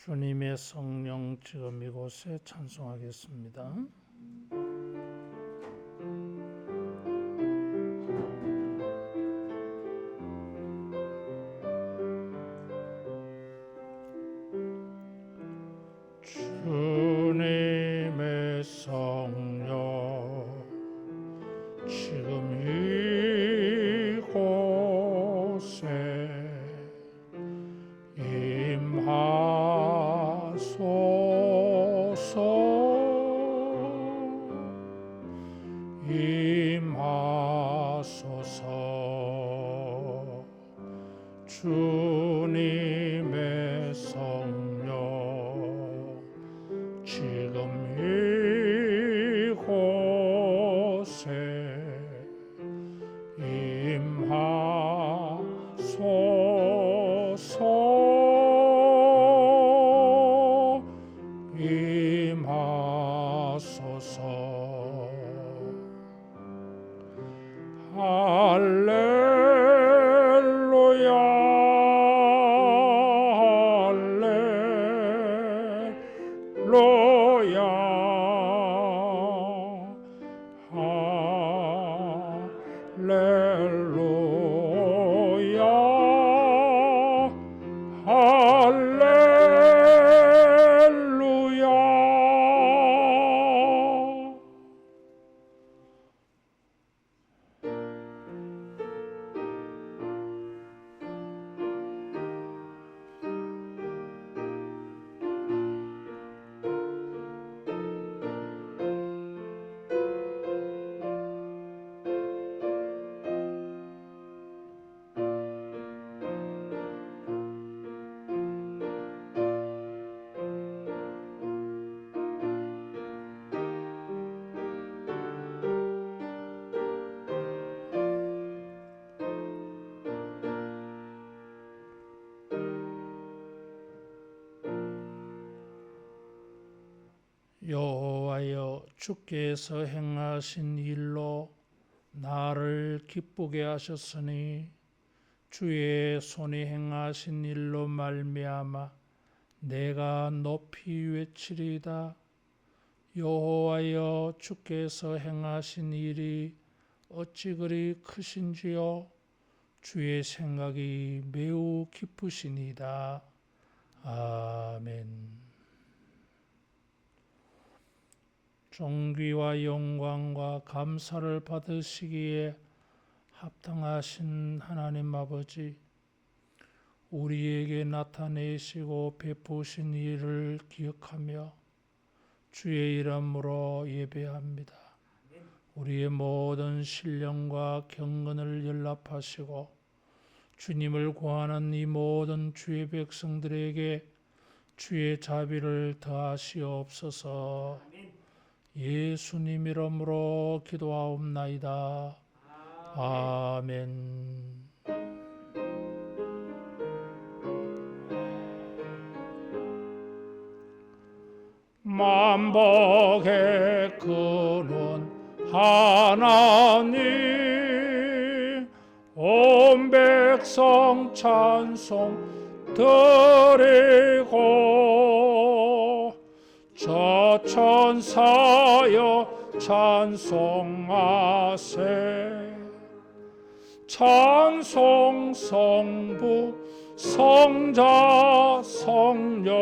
주님의 성령 지금 이곳에 찬송하겠습니다. 주님의 성령 지금 이곳에 임하소서. 주님의 성령 지금 이곳에 임하소서. 할렐루야 할렐루야 할렐루야 할렐루야. 여호와여, 주께서 행하신 일로 나를 기쁘게 하셨으니 주의 손이 행하신 일로 말미암아 내가 높이 외치리이다. 여호와여, 주께서 행하신 일이 어찌 그리 크신지요. 주의 생각이 매우 깊으시니이다. 아멘. 존귀와 영광과 감사를 받으시기에 합당하신 하나님 아버지, 우리에게 나타내시고 베푸신 일을 기억하며 주의 이름으로 예배합니다. 우리의 모든 신령과 경건을 연락하시고 주님을 구하는 이 모든 주의 백성들에게 주의 자비를 더하시옵소서. 예수님 이름으로 기도하옵나이다. 아멘. 만복의 근원 하나님, 온 백성 찬송 드리고 저 천사여 찬송하세. 찬송 성부 성자 성령.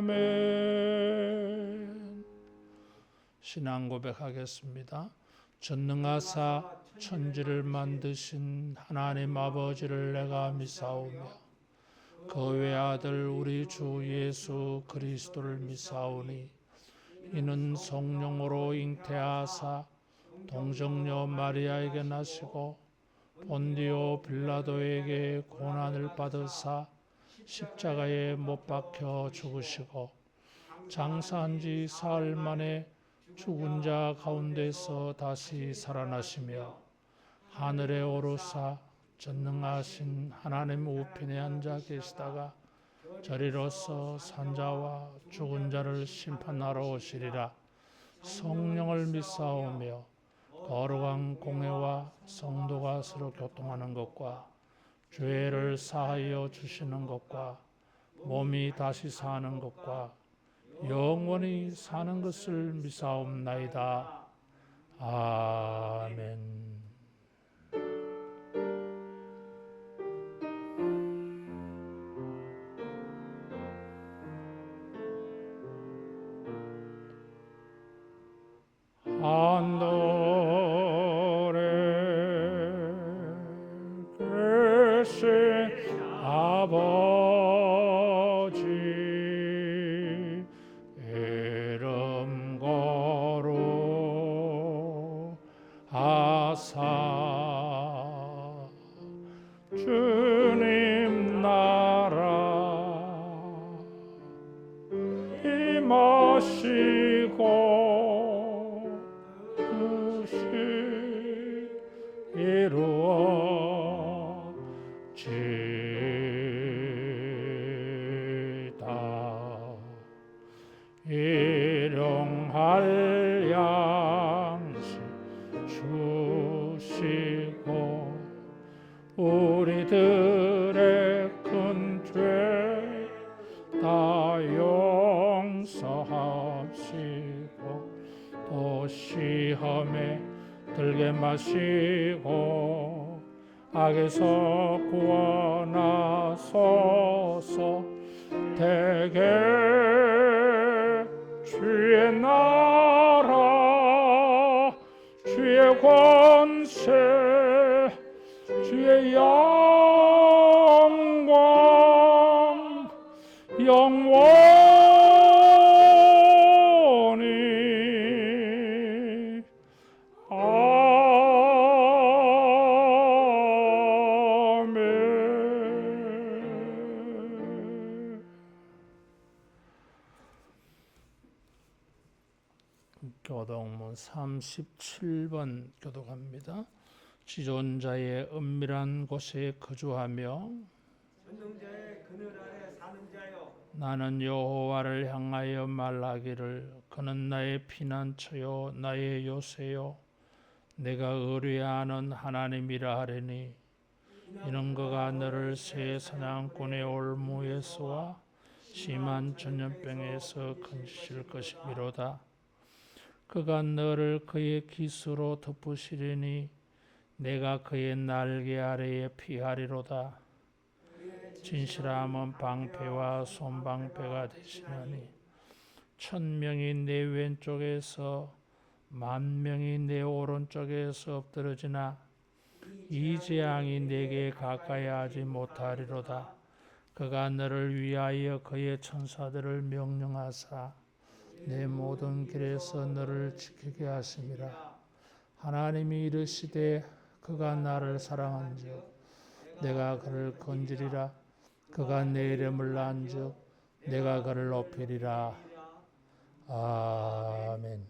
아멘. 신앙 고백하겠습니다. 전능하사 천지를 만드신 하나님 아버지를 내가 믿사오며 그 외아들 우리 주 예수 그리스도를 믿사오니 이는 성령으로 잉태하사 동정녀 마리아에게 나시고 본디오 빌라도에게 고난을 받으사 십자가에 못 박혀 죽으시고 장사한 지 사흘 만에 죽은 자 가운데서 다시 살아나시며 하늘에 오르사 전능하신 하나님 우편에 앉아 계시다가 저리로서 산자와 죽은 자를 심판하러 오시리라. 성령을 믿사오며 거룩한 공회와 성도가 서로 교통하는 것과 죄를 사하여 주시는 것과 몸이 다시 사는 것과 영원히 사는 것을 믿사옵나이다. 아멘. 하늘에 계신 아버지 이름 거룩하사 주님 나라 임하시고 이루어지다. 일용할 양식 주시고 우리들의 큰 죄 다 용서하시고 또 시험에 들게 마시고 악에서 구원하소서. 대개 주의 나라 주의 권세 주의 영광 영원히 아멘. 교독문 37번 교독합니다. 지존자의 은밀한 곳에 거주하며 전능자의 그늘 아래 사는 자여, 나는 여호와를 향하여 말하기를 그는 나의 피난처요 나의 요새요 내가 의뢰하는 하나님이라 하리니 이는 그가 너를 새 사냥꾼의 올무에서와 심한 전염병에서 건지실 것이미로다. 그가 너를 그의 깃으로 덮으시리니 내가 그의 날개 아래에 피하리로다. 진실함은 방패와 손방패가 되시나니 1000명이 내 왼쪽에서 10,000명이 내 오른쪽에서 엎드러지나 이 재앙이 내게 가까이 하지 못하리로다. 그가 너를 위하여 그의 천사들을 명령하사 내 모든 길에서 너를 지키게 하심이라. 하나님이 이르시되 그가 나를 사랑한즉 내가 그를 건지리라. 그가 내 이름을 안즉 내가 그를 높이리라. 아멘.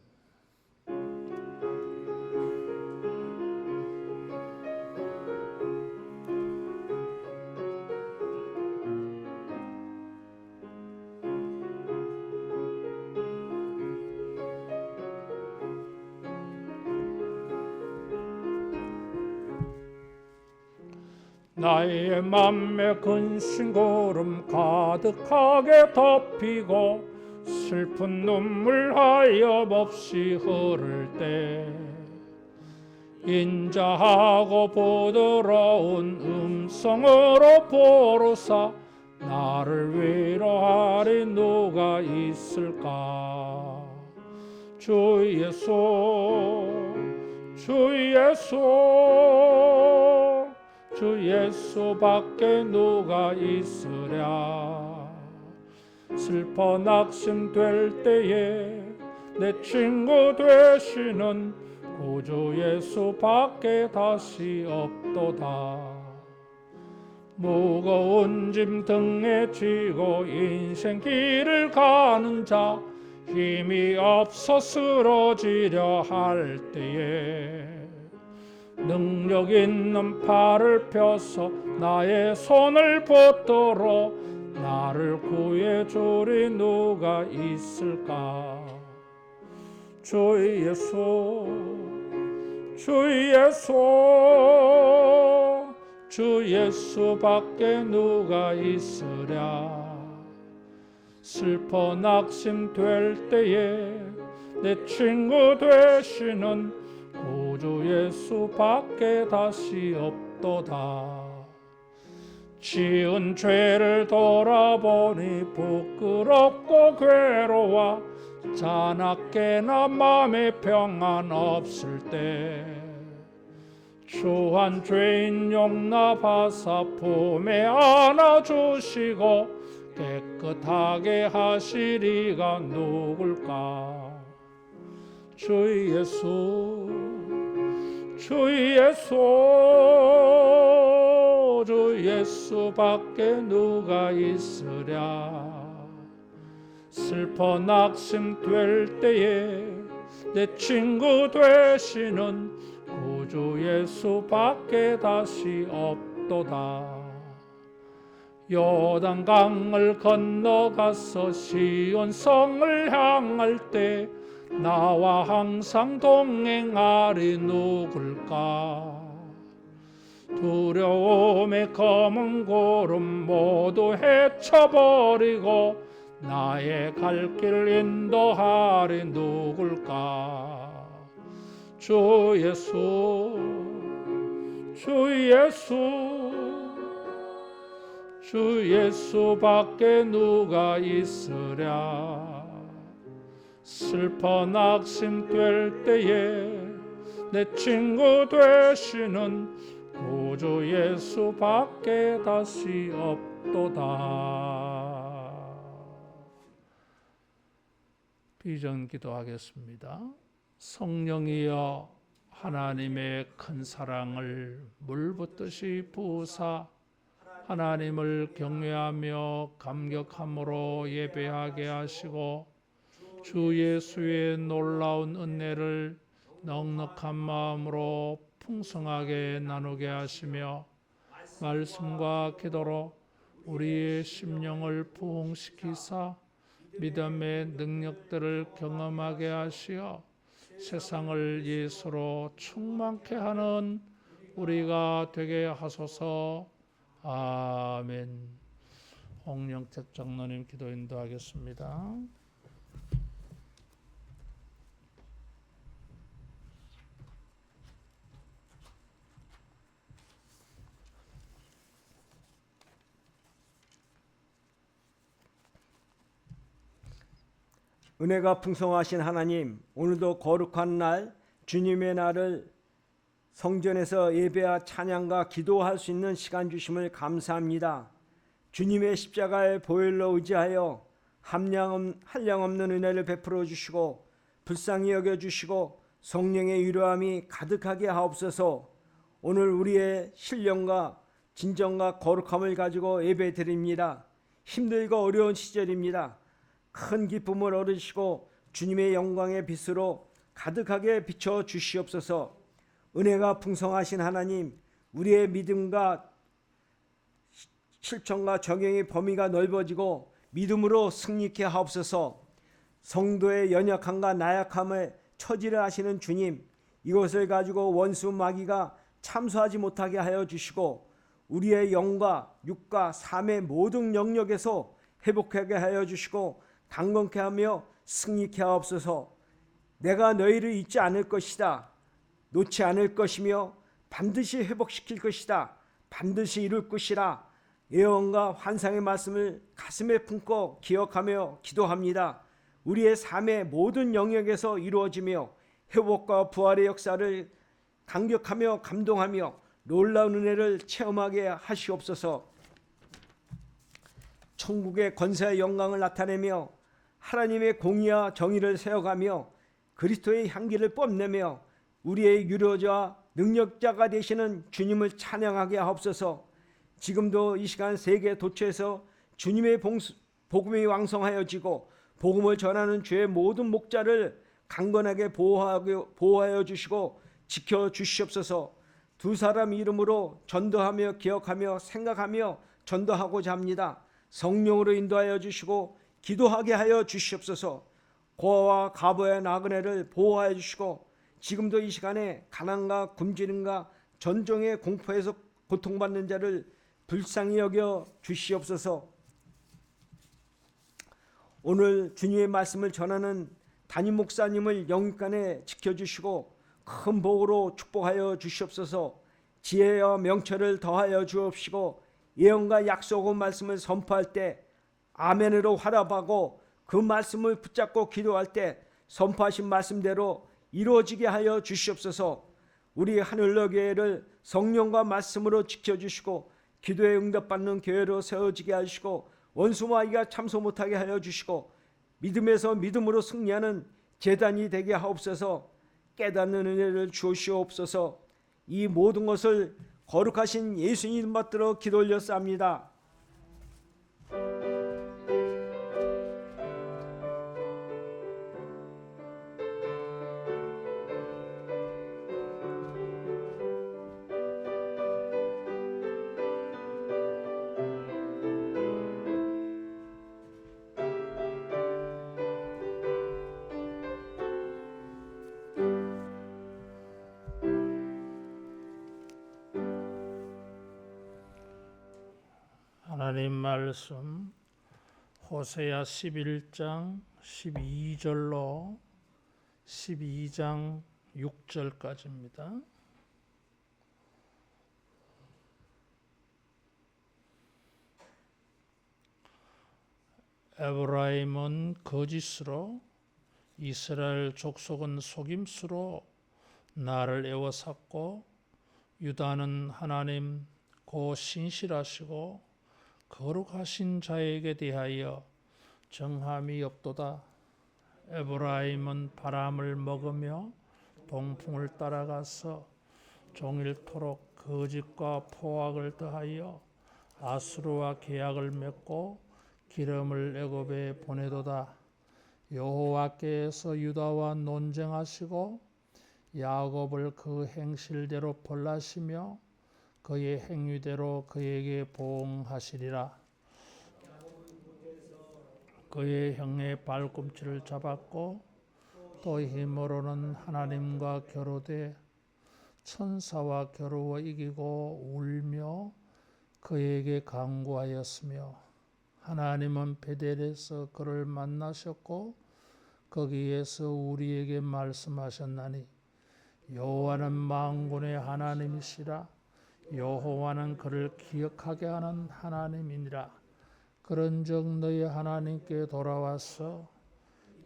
나의 맘에 근심고름 가득하게 덮이고 슬픈 눈물 하염없이 흐를 때 인자하고 부드러운 음성으로 부르사 나를 위로하리 누가 있을까. 주 예수 주 예수 주 예수밖에 누가 있으랴. 슬퍼 낙심될 때에 내 친구 되시는 구주 예수밖에 다시 없도다. 무거운 짐 등에 지고 인생 길을 가는 자 힘이 없어 쓰러지려 할 때에 능력 있는 팔을 펴서 나의 손을 붙들어 나를 구해주리 누가 있을까. 주 주 예수밖에 누가 있으랴. 슬퍼 낙심될 때에 내 친구 되시는 구주 예수밖에 다시 없도다. 지은 죄를 돌아보니 부끄럽고 괴로워 자나깨나 맘에 평안 없을 때 주한 죄인 용납하사 품에 안아주시고 깨끗하게 하시리가 누굴까. 주 예수 주 예수밖에 누가 있으랴. 슬퍼 낙심될 때에 내 친구 되시는 구주 예수밖에 다시 없도다. 요단강을 건너가서 시온성을 향할 때 나와 항상 동행하리 누굴까. 두려움의 검은 구름 모두 헤쳐버리고 나의 갈 길 인도하리 누굴까. 주 예수밖에 누가 있으랴. 슬퍼 낙심될 때에 내 친구 되시는 구주 예수밖에 다시 없도다. 비전 기도하겠습니다. 성령이여 하나님의 큰 사랑을 물붓듯이 부으사 하나님을 경외하며 감격함으로 예배하게 하시고 주 예수의 놀라운 은혜를 넉넉한 마음으로 풍성하게 나누게 하시며 말씀과 기도로 우리의 심령을 부흥시키사 믿음의 능력들을 경험하게 하시어 세상을 예수로 충만케 하는 우리가 되게 하소서. 아멘. 홍영택 장로님 기도 인도하겠습니다. 은혜가 풍성하신 하나님, 오늘도 거룩한 날 주님의 날을 성전에서 예배와 찬양과 기도할 수 있는 시간 주심을 감사합니다. 주님의 십자가의 보혈로 의지하여 한량없는 은혜를 베풀어 주시고 불쌍히 여겨주시고 성령의 위로함이 가득하게 하옵소서. 오늘 우리의 신령과 진정과 거룩함을 가지고 예배 드립니다. 힘들고 어려운 시절입니다. 큰 기쁨을 얻으시고 주님의 영광의 빛으로 가득하게 비춰 주시옵소서. 은혜가 풍성하신 하나님, 우리의 믿음과 실천과 적용의 범위가 넓어지고 믿음으로 승리케 하옵소서. 성도의 연약함과 나약함을 처지를 하시는 주님, 이것을 가지고 원수 마귀가 참수하지 못하게 하여 주시고 우리의 영과 육과 삶의 모든 영역에서 회복하게 하여 주시고 강건케 하며 승리케 하옵소서. 내가 너희를 잊지 않을 것이다. 놓지 않을 것이며 반드시 회복시킬 것이다. 반드시 이룰 것이라. 예언과 환상의 말씀을 가슴에 품고 기억하며 기도합니다. 우리의 삶의 모든 영역에서 이루어지며 회복과 부활의 역사를 감격하며 감동하며 놀라운 은혜를 체험하게 하시옵소서. 천국의 권세와 영광을 나타내며 하나님의 공의와 정의를 세워가며 그리스도의 향기를 뽐내며 우리의 유로자 능력자가 되시는 주님을 찬양하게 하옵소서. 지금도 이 시간 세계 도처에서 주님의 복음이 왕성하여지고 복음을 전하는 주의 모든 목자를 강건하게 보호하여 주시고 지켜주시옵소서. 두 사람 이름으로 전도하며 기억하며 생각하며 전도하고자 합니다. 성령으로 인도하여 주시고 기도하게 하여 주시옵소서. 고아와 과부의 나그네를 보호하여 주시고 지금도 이 시간에 가난과 굶주림과 전종의 공포에서 고통받는 자를 불쌍히 여겨 주시옵소서. 오늘 주님의 말씀을 전하는 담임 목사님을 영육간에 지켜주시고 큰 복으로 축복하여 주시옵소서. 지혜와 명철을 더하여 주옵시고 예언과 약속의 말씀을 선포할 때 아멘으로 화답하고 그 말씀을 붙잡고 기도할 때 선포하신 말씀대로 이루어지게 하여 주시옵소서. 우리 하늘로 교회를 성령과 말씀으로 지켜주시고 기도에 응답받는 교회로 세워지게 하시고 원수마귀가 참소 못하게 하여 주시고 믿음에서 믿음으로 승리하는 제단이 되게 하옵소서. 깨닫는 은혜를 주시옵소서. 이 모든 것을 거룩하신 예수님 받들어 기도 올렸사옵니다. 하나님 말씀 호세아 11장 12절로 12장 6절까지입니다. 에브라임은 거짓으로 이스라엘 족속은 속임수로 나를 애워쌌고 유다는 하나님 고 신실하시고 거룩하신 자에게 대하여 정함이 없도다. 에브라임은 바람을 먹으며 동풍을 따라가서 종일토록 거짓과 포악을 더하여 아수르와 계약을 맺고 기름을 애굽에 보내도다. 여호와께서 유다와 논쟁하시고 야곱을 그 행실대로 벌하시며 그의 행위대로 그에게 보응하시리라. 그의 형의 발꿈치를 잡았고 또 힘으로는 하나님과 겨루되 천사와 겨루어 이기고 울며 그에게 간구하였으며 하나님은 베델에서 그를 만나셨고 거기에서 우리에게 말씀하셨나니 여호와는 만군의 하나님이시라. 여호와는 그를 기억하게 하는 하나님이니라. 그런즉 너희 하나님께 돌아와서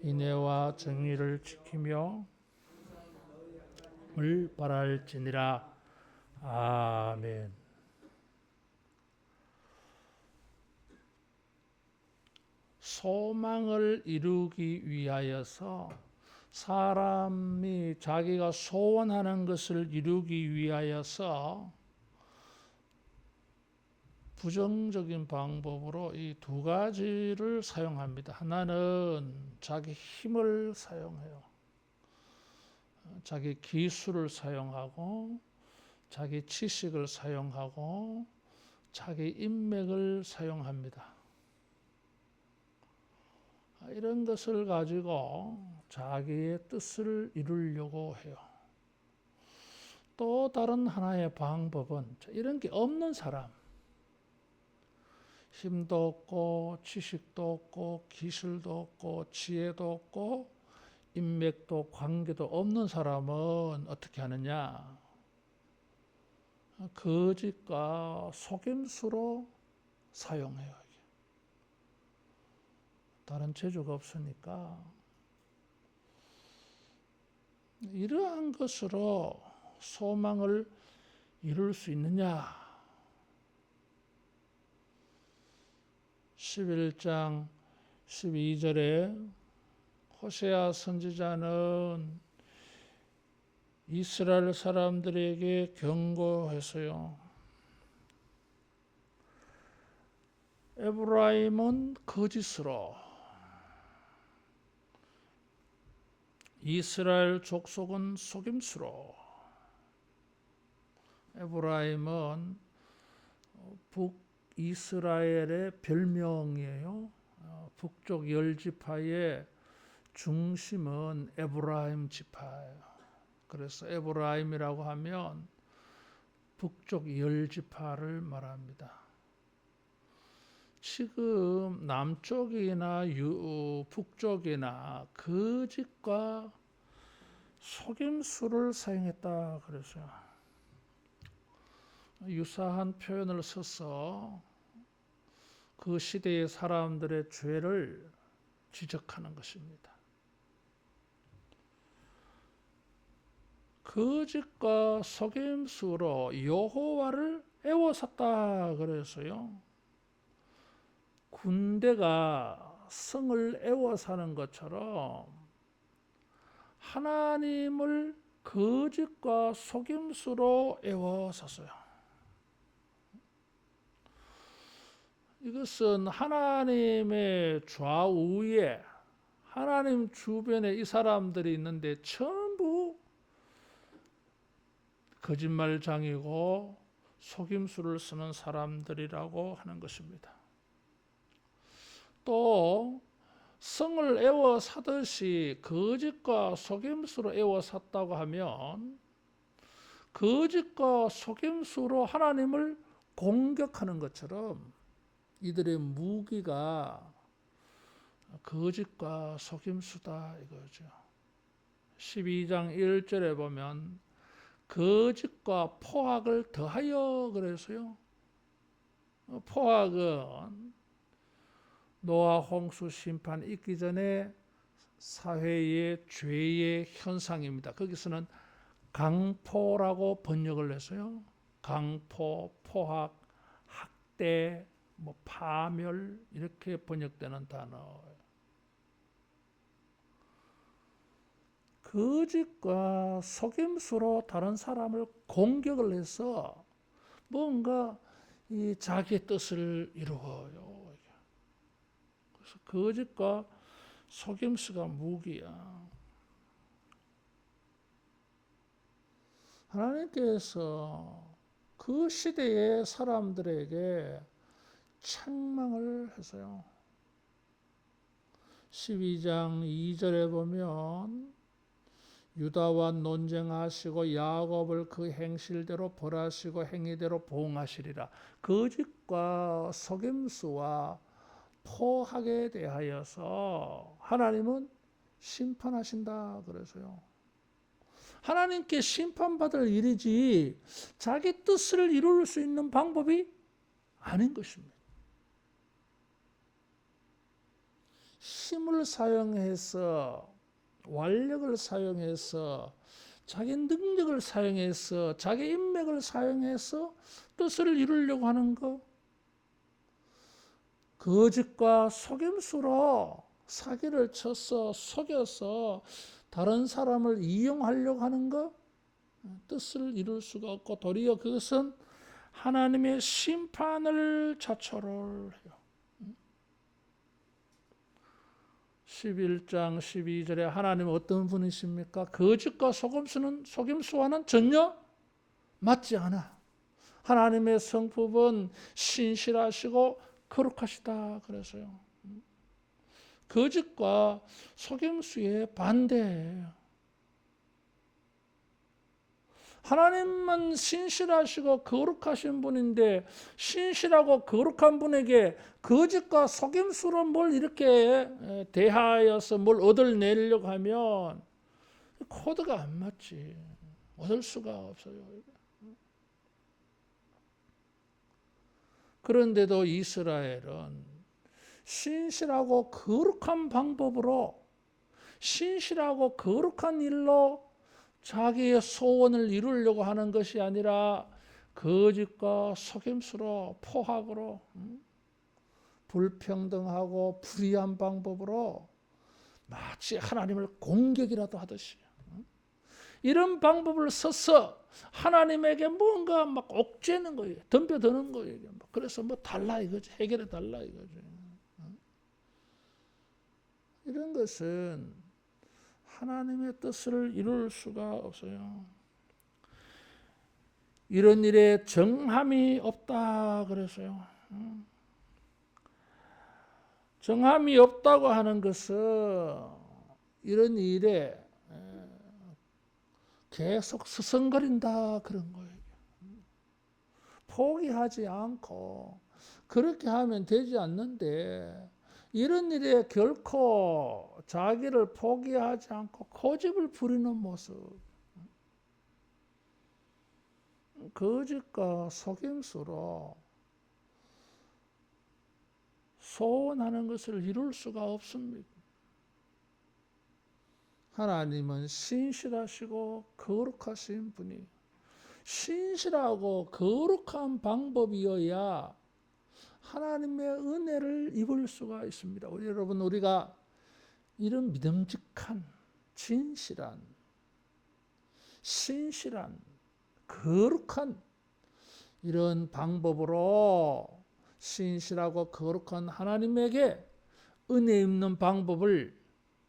인애와 정의를 지키며 을 바랄지니라. 아멘. 소망을 이루기 위하여서 사람이 자기가 소원하는 것을 이루기 위하여서 부정적인 방법으로 이 두 가지를 사용합니다. 하나는 자기 힘을 사용해요. 자기 기술을 사용하고 자기 지식을 사용하고 자기 인맥을 사용합니다. 이런 것을 가지고 자기의 뜻을 이루려고 해요. 또 다른 하나의 방법은 이런 게 없는 사람, 힘도 없고 지식도 없고 기술도 없고 지혜도 없고 인맥도 관계도 없는 사람은 어떻게 하느냐? 거짓과 속임수로 사용해요. 다른 재주가 없으니까 이러한 것으로 소망을 이룰 수 있느냐? 11장 12절에 호세아 선지자는 이스라엘 사람들에게 경고했어요. 에브라임은 거짓으로 이스라엘 족속은 속임수로. 에브라임은 북이스라엘의 별명이에요. 북쪽 10지파의 중심은 에브라임 지파예요. 그래서 에브라임이라고 하면 북쪽 10지파를 말합니다. 지금 남쪽이나 북쪽이나 거짓과 속임수를 사용했다 그랬어요. 유사한 표현을 써서 그 시대의 사람들의 죄를 지적하는 것입니다. 거짓과 속임수로 여호와를 애워쌌다 그래서요. 군대가 성을 애워사는 것처럼 하나님을 거짓과 속임수로 애워쌌어요. 이것은 하나님의 좌우에 하나님 주변에 이 사람들이 있는데 전부 거짓말장이고 속임수를 쓰는 사람들이라고 하는 것입니다. 또 성을 애워사듯이 거짓과 속임수로 애워쌌다고 하면 거짓과 속임수로 하나님을 공격하는 것처럼 이들의 무기가 거짓과 속임수다 이거죠. 12장 1절에 보면 거짓과 포악을 더하여 그래서요. 포악은 노아 홍수 심판 있기 전에 사회의 죄의 현상입니다. 거기서는 강포라고 번역을 했어요. 강포, 포악, 학대, 파멸 이렇게 번역되는 단어예요. 거짓과 속임수로 다른 사람을 공격을 해서 뭔가 이 자기의 뜻을 이루어요. 그래서 거짓과 속임수가 무기야. 하나님께서 그 시대의 사람들에게 책망을 했어요. 12장 2절에 보면 유다와 논쟁하시고 야곱을 그 행실대로 벌하시고 행위대로 보응하시리라. 거짓과 속임수와 포악에 대하여서 하나님은 심판하신다 그래서요. 하나님께 심판받을 일이지 자기 뜻을 이룰 수 있는 방법이 아닌 것입니다. 힘을 사용해서 완력을 사용해서 자기 능력을 사용해서 자기 인맥을 사용해서 뜻을 이루려고 하는 것, 거짓과 속임수로 사기를 쳐서 속여서 다른 사람을 이용하려고 하는 것, 뜻을 이룰 수가 없고 도리어 그것은 하나님의 심판을 자초를 해요. 11장 12절에 하나님은 어떤 분이십니까? 거짓과 속임수와는 전혀 맞지 않아. 하나님의 성품은 신실하시고 거룩하시다 그래서요. 거짓과 속임수의 반대예요. 하나님은 신실하시고 거룩하신 분인데 신실하고 거룩한 분에게 거짓과 속임수로 뭘 이렇게 대하여서 뭘 얻어내려고 하면 코드가 안 맞지. 얻을 수가 없어요. 그런데도 이스라엘은 신실하고 거룩한 방법으로 신실하고 거룩한 일로 자기의 소원을 이루려고 하는 것이 아니라 거짓과 속임수로 포악으로 불평등하고 불의한 방법으로 마치 하나님을 공격이라도 하듯이 이런 방법을 써서 하나님에게 뭔가 막 옥죄는 거예요. 덤벼드는 거예요. 그래서 뭐 달라 이거지. 해결해 달라 이거지. 이런 것은 하나님의 뜻을 이룰 수가 없어요. 이런 일에 정함이 없다 그래서요. 정함이 없다고 하는 것은 이런 일에 계속 스성거린다 그런 거예요. 포기하지 않고 그렇게 하면 되지 않는데 이런 일에 결코 자기를 포기하지 않고 고집을 부리는 모습, 거짓과 속임수로 소원하는 것을 이룰 수가 없습니다. 하나님은 신실하시고 거룩하신 분이 신실하고 거룩한 방법이어야 하나님의 은혜를 입을 수가 있습니다. 우리 여러분, 우리가 이런 믿음직한 진실한 신실한 거룩한 이런 방법으로 신실하고 거룩한 하나님에게 은혜 입는 방법을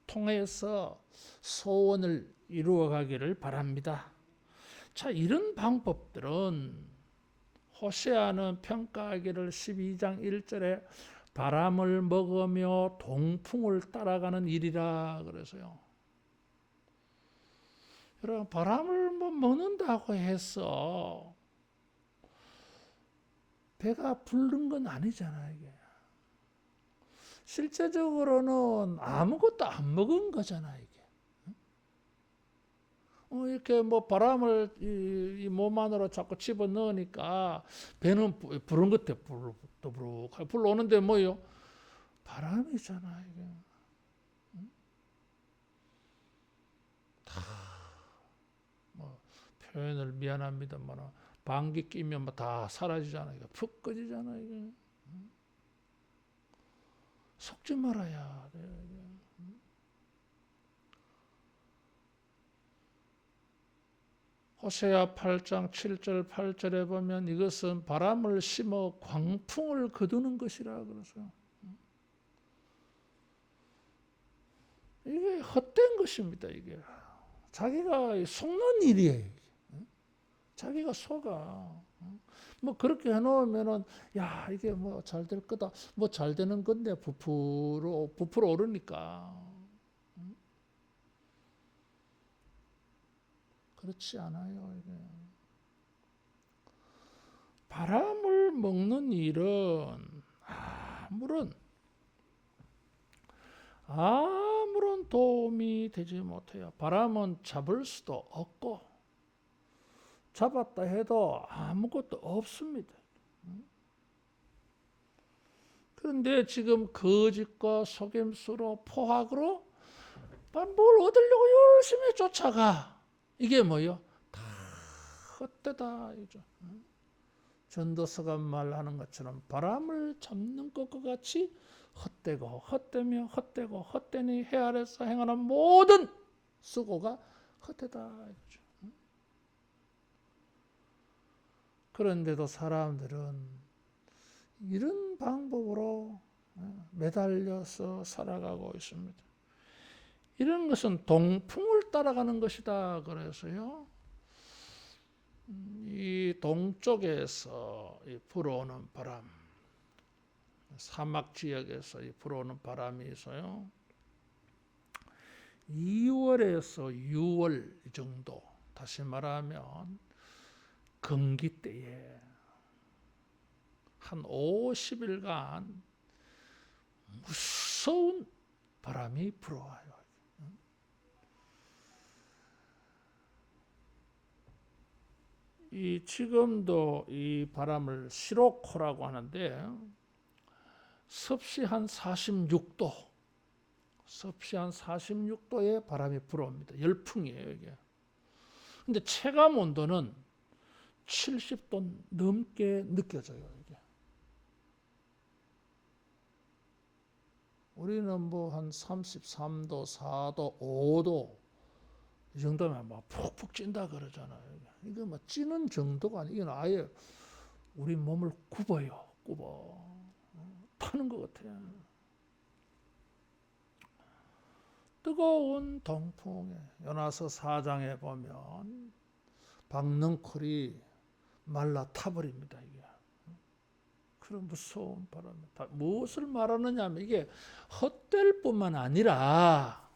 통해서 소원을 이루어 가기를 바랍니다. 자, 이런 방법들은 호세아는 평가하기를 12장 1절에 바람을 먹으며 동풍을 따라가는 일이라 그래서요. 여러분, 바람을 먹는다고 해서 배가 부른 건 아니잖아요. 이게. 실제적으로는 아무것도 안 먹은 거잖아요. 이게. 이렇게 바람을 이 몸 안으로 자꾸 집어 넣으니까 배는 부른 것 같아. 부룩부룩 불러오는데 뭐요? 바람이잖아 이게. 다 표현을 미안합니다만 방귀 끼면 다 사라지잖아. 이게 푹 꺼지잖아 이게. 속지 말아야 돼. 호세아 8장 7절 8절에 보면 이것은 바람을 심어 광풍을 거두는 것이라 그러죠. 이게 헛된 것입니다. 이게 자기가 속는 일이에요. 자기가 속아. 그렇게 해놓으면은 야 이게 잘 될 거다. 잘 되는 건데 부풀어 오르니까. 그렇지 않아요. 이게. 바람을 먹는 일은 아무런 도움이 되지 못해요. 바람은 잡을 수도 없고 잡았다 해도 아무것도 없습니다. 그런데 지금 거짓과 속임수로 포악으로 뭘 얻으려고 열심히 쫓아가. 이게 뭐요? 다 헛되다. 전도서가 말하는 것처럼 바람을 잡는 것과 같이 헛되고 헛되며 헛되고 헛되니 해 아래서 행하는 모든 수고가 헛되다. 그런데도 사람들은 이런 방법으로 매달려서 살아가고 있습니다. 이런 것은 동풍을 따라가는 것이다. 그래서요. 이 동쪽에서 불어오는 바람, 사막 지역에서 불어오는 바람이 있어요. 2월에서 6월 정도, 다시 말하면 건기 때에 한 50일간 무서운 바람이 불어와요. 지금도 이 바람을 시로코라고 하는데 섭씨 한 46도, 섭씨 한 46도의 바람이 불어옵니다. 열풍이에요 이게. 근데 체감 온도는 70도 넘게 느껴져요 이게. 우리는 한 33도, 4도, 5도 이 정도면 푹푹 찐다 그러잖아요. 이게 찌는 정도가 아니고 이건 아예 우리 몸을 굽어요. 타는 것 같아요. 뜨거운 동풍에 요나서 4장에 보면 박능쿨이 말라 타버립니다. 이게 그런 무서운 바람. 무엇을 말하느냐면 이게 헛될 뿐만 아니라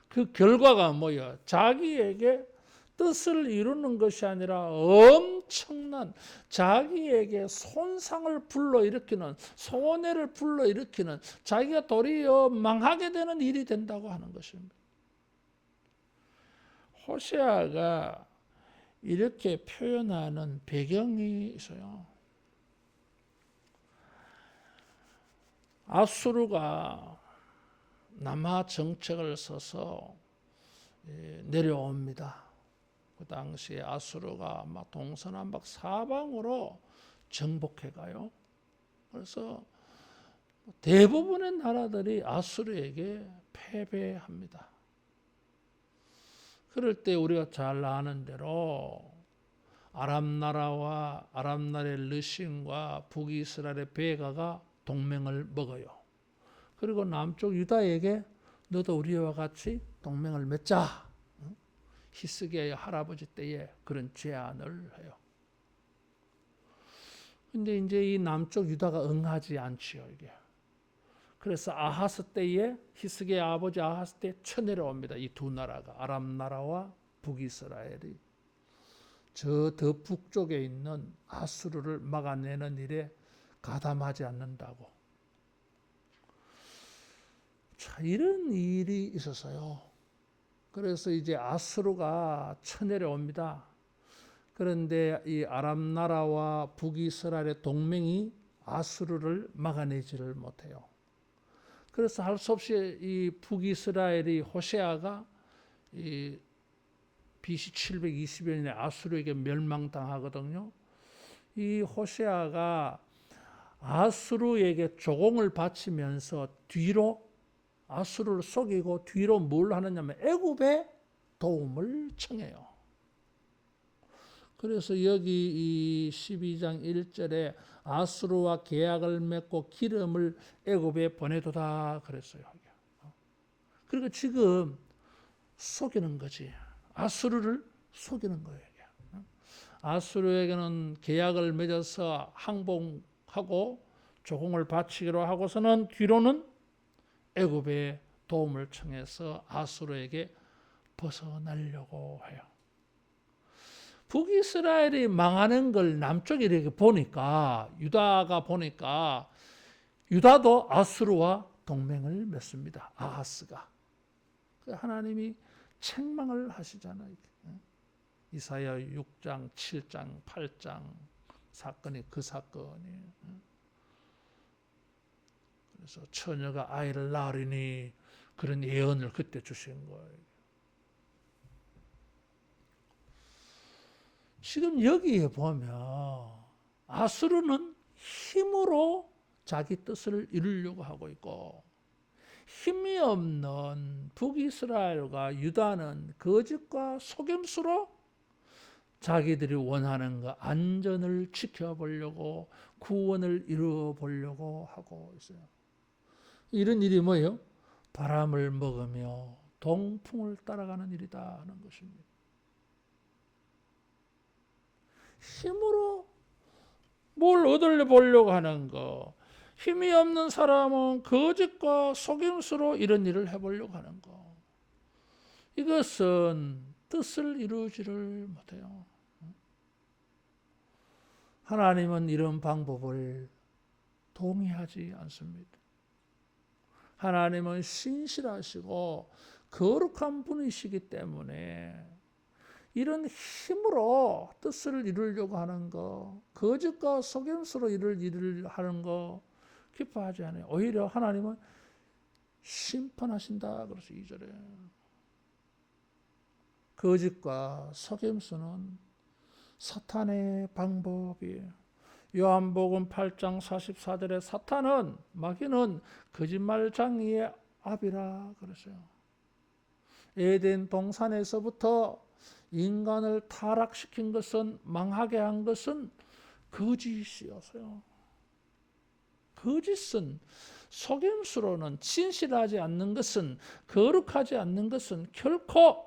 그 결과가 뭐야? 자기에게 뜻을 이루는 것이 아니라 엄청난 자기에게 손상을 불러일으키는, 손해를 불러일으키는, 자기가 도리어 망하게 되는 일이 된다고 하는 것입니다. 호세아가 이렇게 표현하는 배경이 있어요. 아수르가 남하 정책을 써서 내려옵니다. 그 당시에 아수르가 막 동서남북 사방으로 정복해 가요. 그래서 대부분의 나라들이 아수르에게 패배합니다. 그럴 때 우리가 잘 아는 대로 아람 나라와 아람 나라의 르신과 북이스라엘의 베가가 동맹을 먹어요. 그리고 남쪽 유다에게 너도 우리와 같이 동맹을 맺자. 히스기야의 할아버지 때에 그런 제안을 해요. 근데 이제 이 남쪽 유다가 응하지 않지요, 이게. 그래서 아하스 때에 히스기야 아버지 아하스 때 쳐내려옵니다. 이 두 나라가 아람 나라와 북이스라엘이 저 더 북쪽에 있는 아수르를 막아내는 일에 가담하지 않는다고. 자, 이런 일이 있었어요. 그래서 이제 아수르가 쳐내려옵니다. 그런데 이 아람 나라와 북이스라엘의 동맹이 아수르를 막아내지를 못해요. 그래서 할 수 없이 이 북이스라엘이 호세아가 이 BC 720년에 아수르에게 멸망당하거든요. 이 호세아가 아수르에게 조공을 바치면서 뒤로 아수르를 속이고 뒤로 뭘 하느냐면 애굽에 도움을 청해요. 그래서 여기 이 12장 1절에 아수르와 계약을 맺고 기름을 애굽에 보내도다 그랬어요. 그리고 지금 속이는 거지. 아수르를 속이는 거예요. 아수르에게는 계약을 맺어서 항복하고 조공을 바치기로 하고서는 뒤로는 애굽에 도움을 청해서 아수르에게 벗어나려고 해요. 북이스라엘이 망하는 걸 남쪽이 이렇게 보니까 유다가 보니까 유다도 아수르와 동맹을 맺습니다. 아하스가. 하나님이 책망을 하시잖아요. 이사야 6장, 7장, 8장 사건이 그 사건이에요. 그래서 처녀가 아이를 낳으리니 그런 예언을 그때 주신 거예요. 지금 여기에 보면 아수르는 힘으로 자기 뜻을 이루려고 하고 있고 힘이 없는 북이스라엘과 유다는 거짓과 속임수로 자기들이 원하는 거 안전을 지켜보려고 구원을 이루어보려고 하고 있어요. 이런 일이 뭐예요? 바람을 먹으며 동풍을 따라가는 일이다 하는 것입니다. 힘으로 뭘 얻으려고 하는 거. 힘이 없는 사람은 거짓과 속임수로 이런 일을 해보려고 하는 거. 이것은 뜻을 이루지를 못해요. 하나님은 이런 방법을 동의하지 않습니다. 하나님은 신실하시고 거룩한 분이시기 때문에 이런 힘으로 뜻을 이루려고 하는 거, 거짓과 속임수로 일을 하는 거 기뻐하지 않아요. 오히려 하나님은 심판하신다. 그래서 2절에 거짓과 속임수는 사탄의 방법이에요. 요한복음 8장 44절에 사탄은 마귀는 거짓말장이의 압이라 그랬어요. 에덴 동산에서부터 인간을 타락시킨 것은 망하게 한 것은 거짓이었어요. 거짓은 속임수로는 진실하지 않는 것은 거룩하지 않는 것은 결코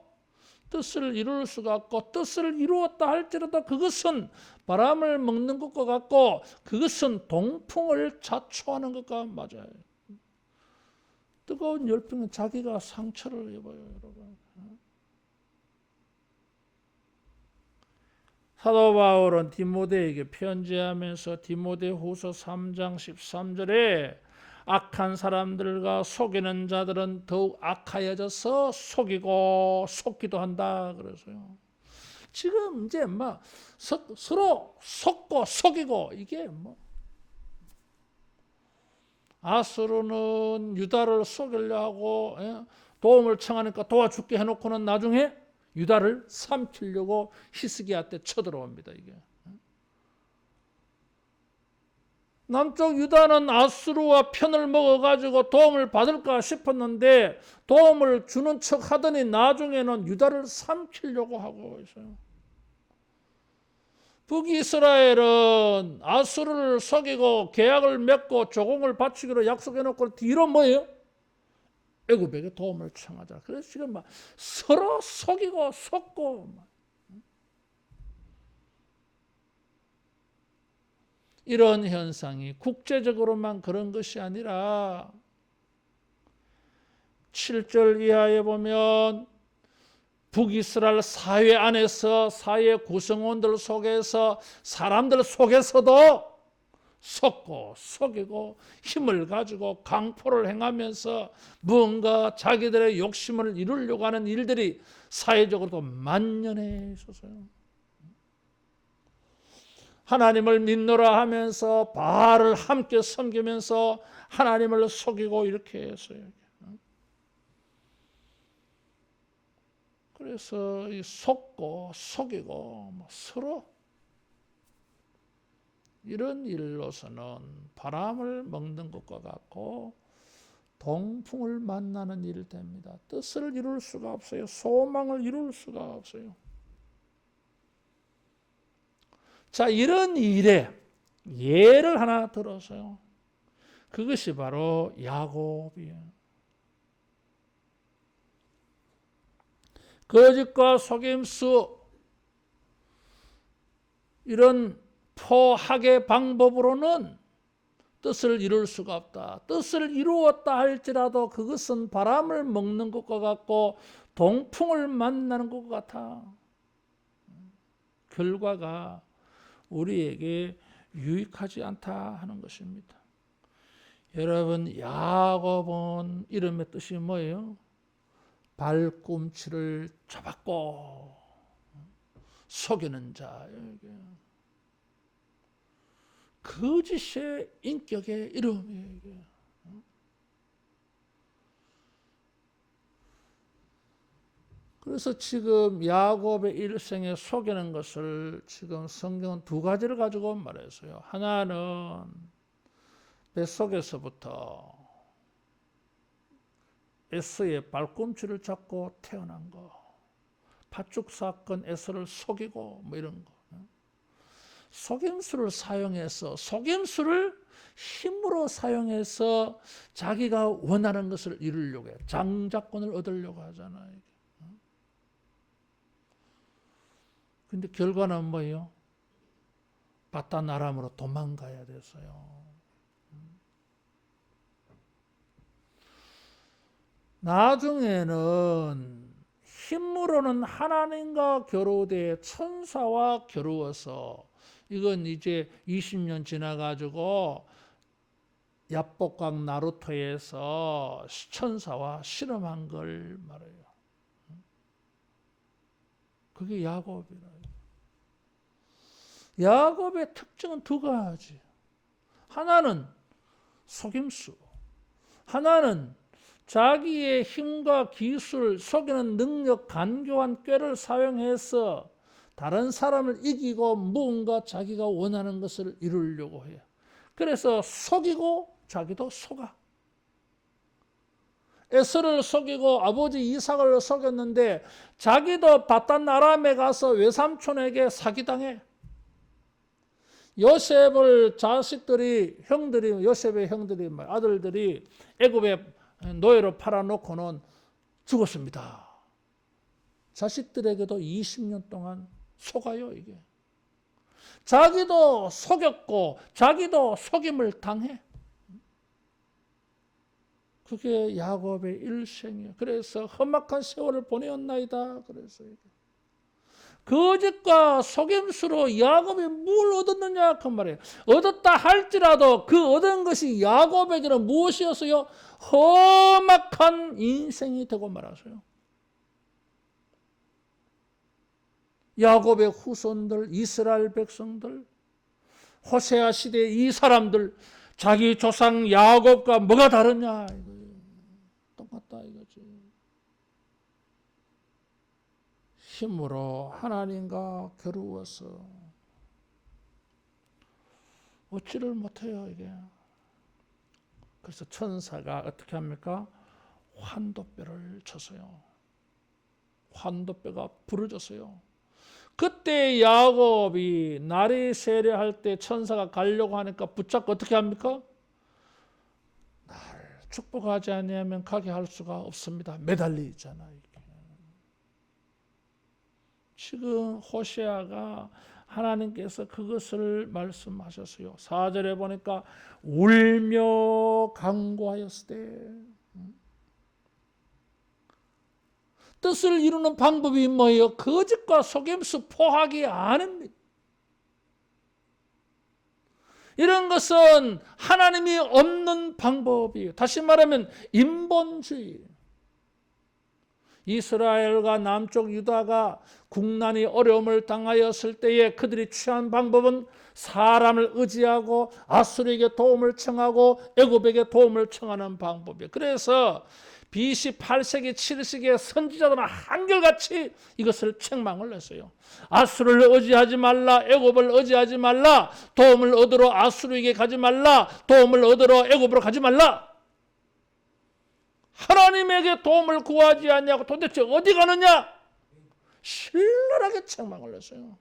뜻을 이룰 수가 없고 뜻을 이루었다 할지라도 그것은 바람을 먹는 것과 같고 그것은 동풍을 자초하는 것과 맞아요. 뜨거운 열병은 자기가 상처를 입어요, 여러분. 사도 바울은 디모데에게 편지하면서 디모데후서 3장 13절에 악한 사람들과 속이는 자들은 더욱 악하여져서 속이고 속기도 한다 그래서요. 지금 이제 막 서로 속고 속이고 이게 뭐 아수르는 유다를 속이려 하고 도움을 청하니까 도와줄게 해놓고는 나중에 유다를 삼키려고 히스기야 때 쳐들어옵니다. 이게 남쪽 유다는 아수르와 편을 먹어가지고 도움을 받을까 싶었는데 도움을 주는 척 하더니 나중에는 유다를 삼키려고 하고 있어요. 북이스라엘은 아수르를 속이고 계약을 맺고 조공을 바치기로 약속해놓고 뒤로 뭐예요? 애굽에게 도움을 청하자. 그래서 지금 막 서로 속이고 속고 이런 현상이 국제적으로만 그런 것이 아니라 7절 이하에 보면 북이스라엘 사회 안에서 사회 구성원들 속에서 사람들 속에서도 속고 속이고 힘을 가지고 강포를 행하면서 무언가 자기들의 욕심을 이루려고 하는 일들이 사회적으로도 만연해 있어서요. 하나님을 믿노라 하면서 바알을 함께 섬기면서 하나님을 속이고 이렇게 했어요. 그래서 이 속고 속이고 서로 이런 일로서는 바람을 먹는 것과 같고 동풍을 만나는 일이 됩니다. 뜻을 이룰 수가 없어요. 소망을 이룰 수가 없어요. 자, 이런 일에 예를 하나 들어서요. 그것이 바로 야곱이에요. 거짓과 속임수 이런 포학의 방법으로는 뜻을 이룰 수가 없다. 뜻을 이루었다 할지라도 그것은 바람을 먹는 것과 같고 동풍을 만나는 것과 같아. 결과가 우리에게 유익하지 않다 하는 것입니다. 여러분, 야곱은 이름의 뜻이 뭐예요? 발꿈치를 잡았고 속이는 자. 거짓의 인격의 이름이에요. 이게. 그래서 지금 야곱의 일생에 속이는 것을 지금 성경은 두 가지를 가지고 말했어요. 하나는 뱃속에서부터 에서의 발꿈치를 잡고 태어난 거, 팥죽 사건 에서를 속이고 뭐 이런 거. 속임수를 사용해서 속임수를 힘으로 사용해서 자기가 원하는 것을 이루려고 해요. 장자권을 얻으려고 하잖아요. 근데 결과는 뭐예요? 바단 아람으로 도망가야 됐어요. 나중에는 힘으로는 하나님과 겨루되 천사와 겨루어서 이건 이제 20년 지나가지고 야복강 나루토에서 천사와 실험한 걸 말해요. 그게 야곱이라요. 야곱의 특징은 두 가지. 하나는 속임수, 하나는 자기의 힘과 기술, 속이는 능력, 간교한 꾀를 사용해서 다른 사람을 이기고 무언가 자기가 원하는 것을 이루려고 해요. 그래서 속이고 자기도 속아. 에서를 속이고 아버지 이삭을 속였는데 자기도 바단 아람에 가서 외삼촌에게 사기당해. 요셉을 자식들이 형들이 요셉의 형들이 아들들이 애굽에 노예로 팔아놓고는 죽었습니다. 자식들에게도 20년 동안 속아요. 이게 자기도 속였고 자기도 속임을 당해. 그게 야곱의 일생이에요. 그래서 험악한 세월을 보내었나이다. 그래서 거짓과 속임수로 야곱이 뭘 얻었느냐 그 말이에요. 얻었다 할지라도 그 얻은 것이 야곱에게는 무엇이었어요? 험악한 인생이 되고 말았어요. 야곱의 후손들, 이스라엘 백성들, 호세아 시대 이 사람들, 자기 조상 야곱과 뭐가 다르냐? 똑같다 이거지. 힘으로 하나님과 겨루어서 얻지를 못해요 이게. 그래서 천사가 어떻게 합니까? 환도뼈를 쳤어요. 환도뼈가 부러졌어요. 그때 야곱이 날이 세례할 때 천사가 가려고 하니까 붙잡고 어떻게 합니까? 나를 축복하지 아니하면 가게 할 수가 없습니다. 매달려 있잖아요. 지금 호세아가 하나님께서 그것을 말씀하셨어요. 4절에 보니까 울며 간구하였을 때 뜻을 이루는 방법이 뭐예요? 거짓과 속임수 포하기 아닙니다. 이런 것은 하나님이 없는 방법이에요. 다시 말하면 인본주의. 이스라엘과 남쪽 유다가 국난이 어려움을 당하였을 때에 그들이 취한 방법은 사람을 의지하고 아수르에게 도움을 청하고 애굽에게 도움을 청하는 방법이에요. 그래서 BC 8세기 7세기의 선지자들은 한결같이 이것을 책망을 했어요. 아수르를 의지하지 말라, 애굽을 의지하지 말라, 도움을 얻으러 아수르에게 가지 말라, 도움을 얻으러 애굽으로 가지 말라. 하나님에게 도움을 구하지 않냐고 도대체 어디 가느냐? 신랄하게 책망을 했어요.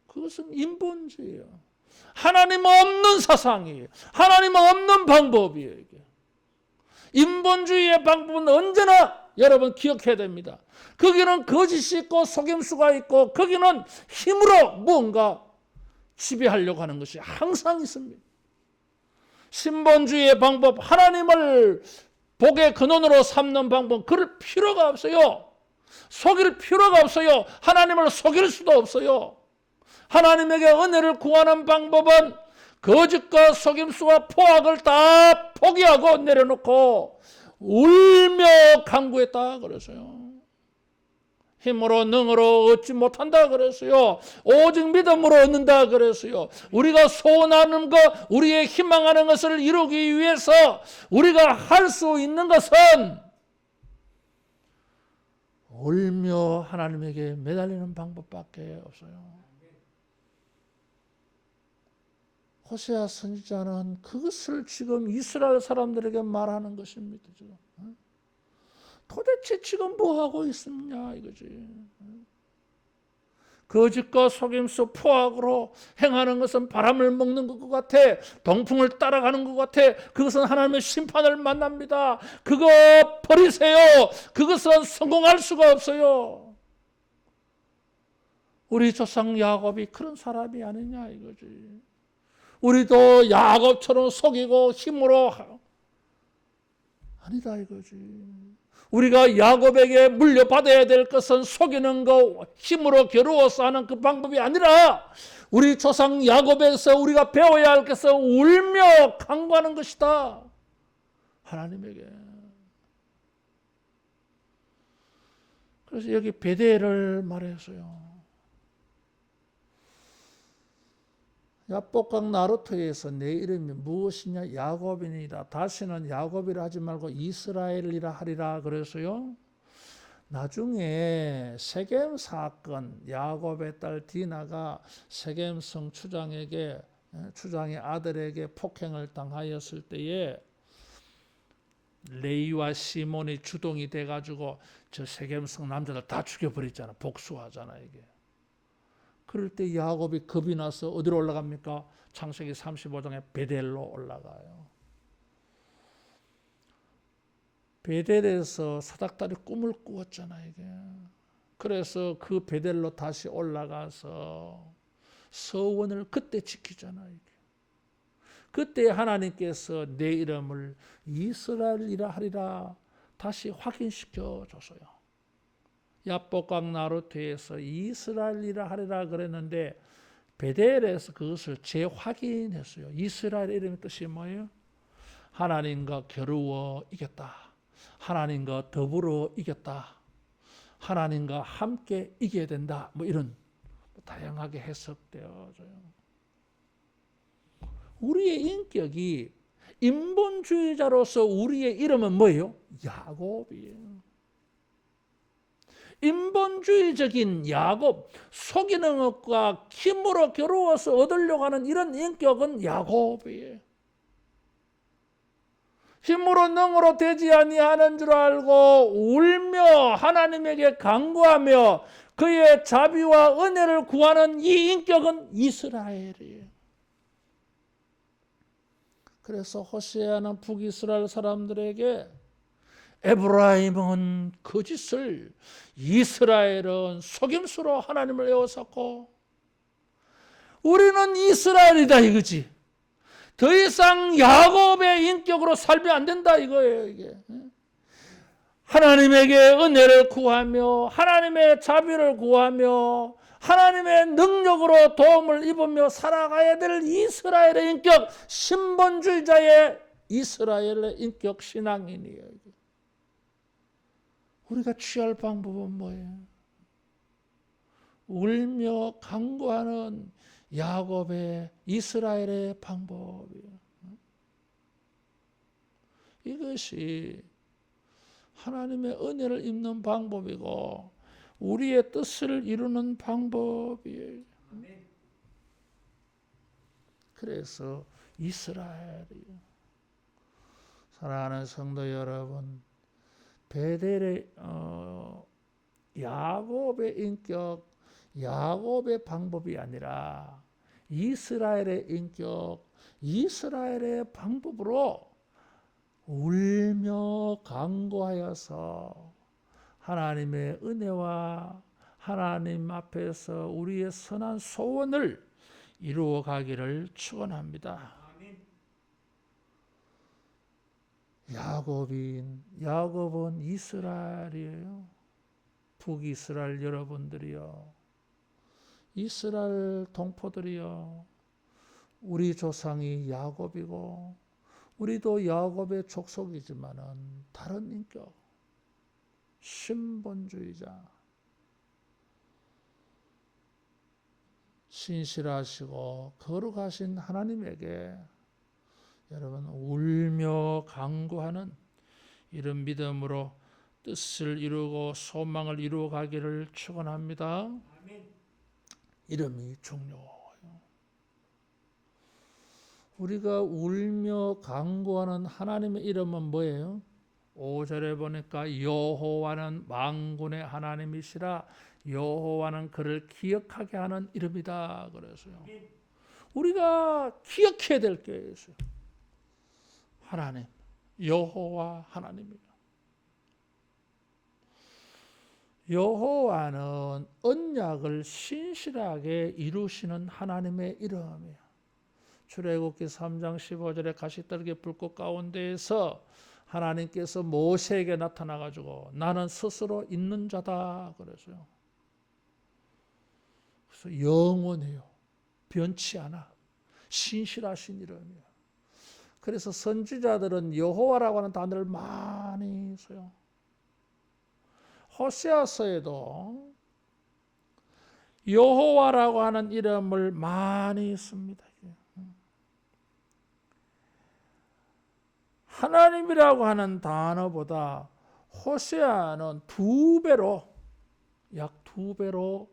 그것은 인본주의예요. 하나님 없는 사상이에요. 하나님 없는 방법이에요. 이게. 인본주의의 방법은 언제나 여러분 기억해야 됩니다. 거기는 거짓이 있고 속임수가 있고 거기는 힘으로 무언가 지배하려고 하는 것이 항상 있습니다. 신본주의의 방법, 하나님을 복의 근원으로 삼는 방법, 그럴 필요가 없어요. 속일 필요가 없어요. 하나님을 속일 수도 없어요. 하나님에게 은혜를 구하는 방법은 거짓과 속임수와 포악을 다 포기하고 내려놓고 울며 간구했다 그랬어요. 힘으로 능으로 얻지 못한다 그랬어요. 오직 믿음으로 얻는다 그랬어요. 우리가 소원하는 것, 우리의 희망하는 것을 이루기 위해서 우리가 할 수 있는 것은 울며 하나님에게 매달리는 방법밖에 없어요. 호세아 선지자는 그것을 지금 이스라엘 사람들에게 말하는 것입니다. 지금. 도대체 지금 뭐하고 있느냐 이거지. 거짓과 속임수 포악으로 행하는 것은 바람을 먹는 것 같아. 동풍을 따라가는 것 같아. 그것은 하나님의 심판을 만납니다. 그거 버리세요. 그것은 성공할 수가 없어요. 우리 조상 야곱이 그런 사람이 아니냐 이거지. 우리도 야곱처럼 속이고 힘으로 아니다 이거지. 우리가 야곱에게 물려받아야 될 것은 속이는 거, 힘으로 겨루어서 하는 그 방법이 아니라 우리 조상 야곱에서 우리가 배워야 할 것은 울며 간구하는 것이다. 하나님에게. 그래서 여기 베델을 말했어요. 야복강 나루토에서 내 이름이 무엇이냐? 야곱이니라. 다시는 야곱이라 하지 말고 이스라엘이라 하리라 그래서요. 나중에 세겜 사건, 야곱의 딸 디나가 세겜성 추장의 아들에게 폭행을 당하였을 때에 레이와 시몬이 주동이 돼가지고 저 세겜성 남자들 다 죽여버리잖아. 복수하잖아 이게. 그럴 때 야곱이 겁이 나서 어디로 올라갑니까? 창세기 35장에 베델로 올라가요. 베델에서 사닥다리 꿈을 꾸었잖아 이게. 그래서 그 베델로 다시 올라가서 서원을 그때 지키잖아 이게. 그때 하나님께서 내 이름을 이스라엘이라 하리라 다시 확인시켜 줬어요. 야복강 나루트에서 이스라엘이라 하리라 그랬는데 베델에서 그것을 재확인했어요. 이스라엘 이름의 뜻이 뭐예요? 하나님과 겨루어 이겼다. 하나님과 더불어 이겼다. 하나님과 함께 이겨야 된다. 뭐 이런 다양하게 해석되어져요. 우리의 인격이 인본주의자로서 우리의 이름은 뭐예요? 야곱이에요. 인본주의적인 야곱, 속이는 것과 힘으로 겨루어서 얻으려고 하는 이런 인격은 야곱이에요. 힘으로 능으로 되지 아니하는 줄 알고 울며 하나님에게 간구하며 그의 자비와 은혜를 구하는 이 인격은 이스라엘이에요. 그래서 호세아는 북이스라엘 사람들에게 에브라임은 거짓을, 이스라엘은 속임수로 하나님을 에워쌌고 우리는 이스라엘이다 이거지. 더 이상 야곱의 인격으로 살면 안 된다 이거예요. 이게. 하나님에게 은혜를 구하며 하나님의 자비를 구하며 하나님의 능력으로 도움을 입으며 살아가야 될 이스라엘의 인격, 신본주의자의 이스라엘의 인격 신앙인이에요. 우리가 취할 방법은 뭐예요? 울며 간구하는 야곱의 이스라엘의 방법이에요. 이것이 하나님의 은혜를 입는 방법이고 우리의 뜻을 이루는 방법이에요. 그래서 이스라엘이에요. 사랑하는 성도 여러분, 베델의 야곱의 인격, 야곱의 방법이 아니라 이스라엘의 인격, 이스라엘의 방법으로 울며 간구하여서 하나님의 은혜와 하나님 앞에서 우리의 선한 소원을 이루어 가기를 축원합니다. 야곱은 이스라엘이에요. 북이스라엘 여러분들이요, 이스라엘 동포들이요, 우리 조상이 야곱이고 우리도 야곱의 족속이지만은 다른 인격, 신본주의자, 신실하시고 거룩하신 하나님에게 여러분 울며 간구하는 이런 믿음으로 뜻을 이루고 소망을 이루어 가기를 축원합니다. 이름이 중요해요. 우리가 울며 간구하는 하나님의 이름은 뭐예요? 5절에 보니까 여호와는 만군의 하나님이시라, 여호와는 그를 기억하게 하는 이름이다 그래서요. 우리가 기억해야 될 게 있어요. 하나님, 여호와 하나님이다. 여호와는 언약을 신실하게 이루시는 하나님의 이름이에요. 출애굽기 3장 15절에 가시떨기 불꽃 가운데에서 하나님께서 모세에게 나타나 가지고 나는 스스로 있는 자다 그래서요. 그래서 영원해요. 변치 않아. 신실하신 이름이에요. 그래서 선지자들은 여호와라고 하는 단어를 많이 써요. 호세아서에도 여호와라고 하는 이름을 많이 씁니다. 하나님이라고 하는 단어보다 호세아는 약 두 배로